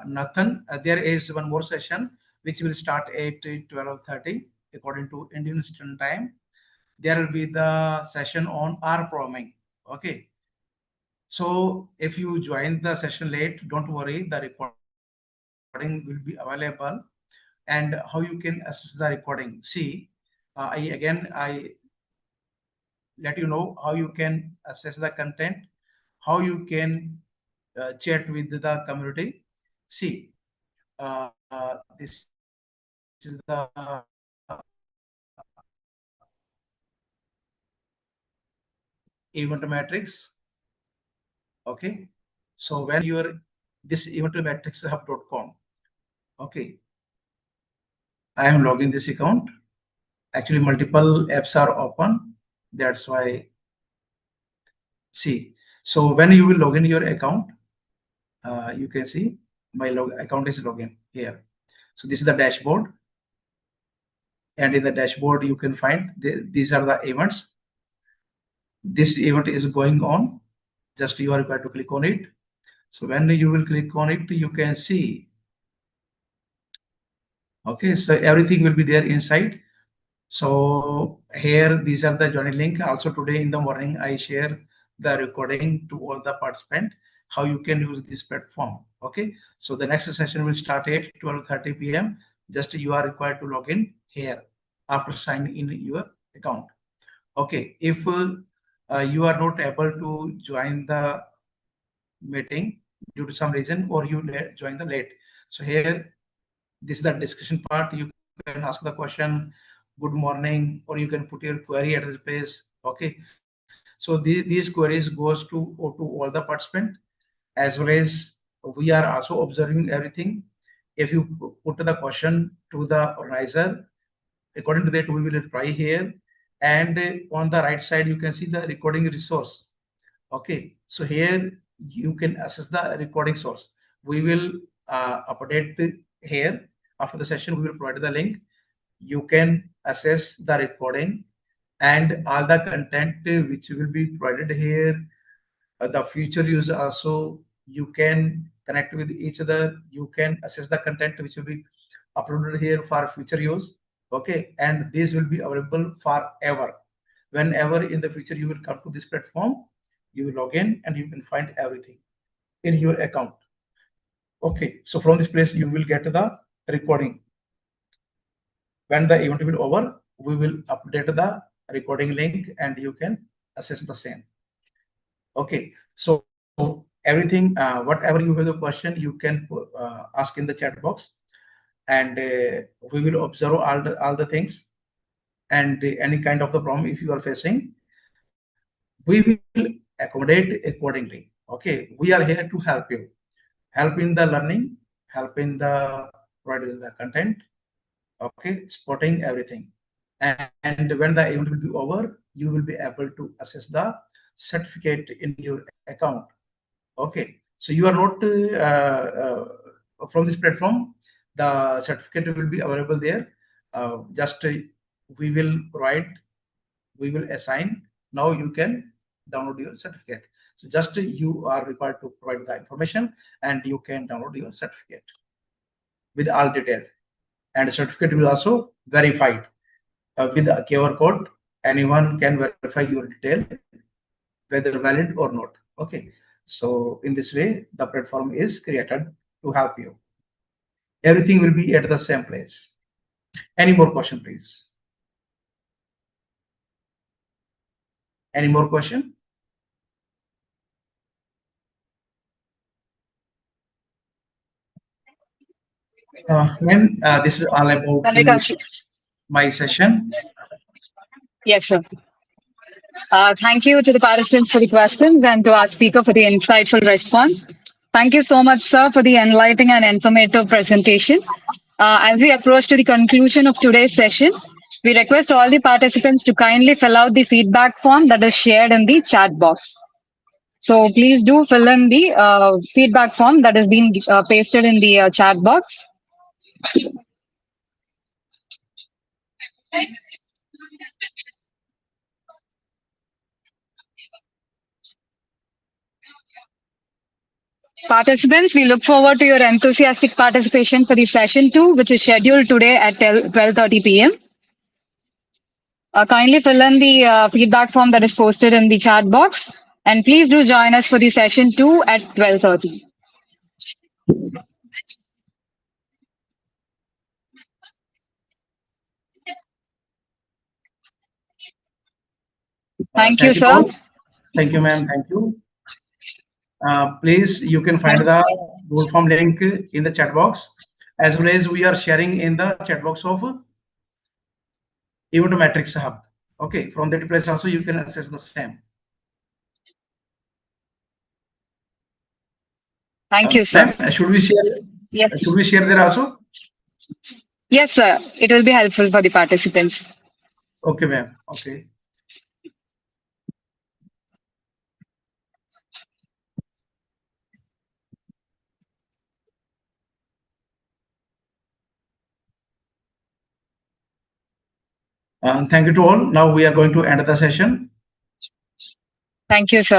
S1: Nathan, there is one more session which will start at 12:30 according to Indian Standard Time. There will be the session on R programming. Okay. So if you join the session late, don't worry, the recording will be available. And how you can access the recording? See, I let you know how you can access the content, how you can chat with the community. See, this is the event matrix. Okay, so when you are this event matrix hub.com. Okay, I am logging this account. Actually, multiple apps are open. That's why. See, so when you will log in your account, you can see my account is login here. So this is the dashboard, and in the dashboard you can find these are the events. This event is going on. Just you are required to click on it. So when you will click on it, you can see. Okay, so everything will be there inside. So here, these are the joining link. Also today in the morning, I share the recording to all the participants, how you can use this platform. Okay, so the next session will start at 12:30 p.m. Just you are required to log in here after signing in your account. Okay, if you are not able to join the meeting due to some reason, or you join the late, so here, this is the discussion part. You can ask the question, good morning, or you can put your query at the place. Okay, so these queries goes to all the participants, as well as we are also observing everything. If you put the question to the organizer, according to that we will reply here, and on the right side you can see the recording resource. Okay, so here you can access the recording source. We will update here. After the session, we will provide the link. You can access the recording and all the content which will be provided here. The future use also, you can connect with each other. You can access the content which will be uploaded here for future use. Okay, and this will be available forever. Whenever in the future you will come to this platform, you will log in and you can find everything in your account. Okay, so from this place you will get the recording. When the event will over, we will update the recording link and you can access the same. Okay, so everything, whatever you have the question, you can ask in the chat box, and we will observe all the things, and any kind of the problem if you are facing, we will accommodate accordingly. Okay, we are here to help you, help in the learning, help in the providing the content. Okay, spotting everything, and when the event will be over, you will be able to access the certificate in your account. Okay, so you are not from this platform, the certificate will be available there. Just we will provide we will assign. Now you can download your certificate. So just you are required to provide the information and you can download your certificate with all detail. And certificate will also verified with a QR code. Anyone can verify your detail, whether valid or not. Okay. So in this way, the platform is created to help you. Everything will be at the same place. Any more question, please? Any more question? This is all about my session.
S3: Yes, sir. Thank you to the participants for the questions and to our speaker for the insightful response. Thank you so much, sir, for the enlightening and informative presentation. As we approach to the conclusion of today's session, we request all the participants to kindly fill out the feedback form that is shared in the chat box. So please do fill in the feedback form that has been pasted in the chat box. Participants, we look forward to your enthusiastic participation for the session 2, which is scheduled today at 12:30 p.m. Kindly fill in the feedback form that is posted in the chat box, and please do join us for the session 2 at 12:30. Thank you, sir.
S1: Thank you, ma'am. Thank you. Please, you can find the Google Form link in the chat box, as well as we are sharing in the chat box of Event Matrix Hub. Okay, from that place also you can access the same.
S3: Thank you, sir.
S1: Should we share?
S3: Yes.
S1: Should we share there also?
S3: Yes, sir. It will be helpful for the participants.
S1: Okay, ma'am. Okay. Thank you to all. Now we are going to end the session.
S3: Thank you, sir.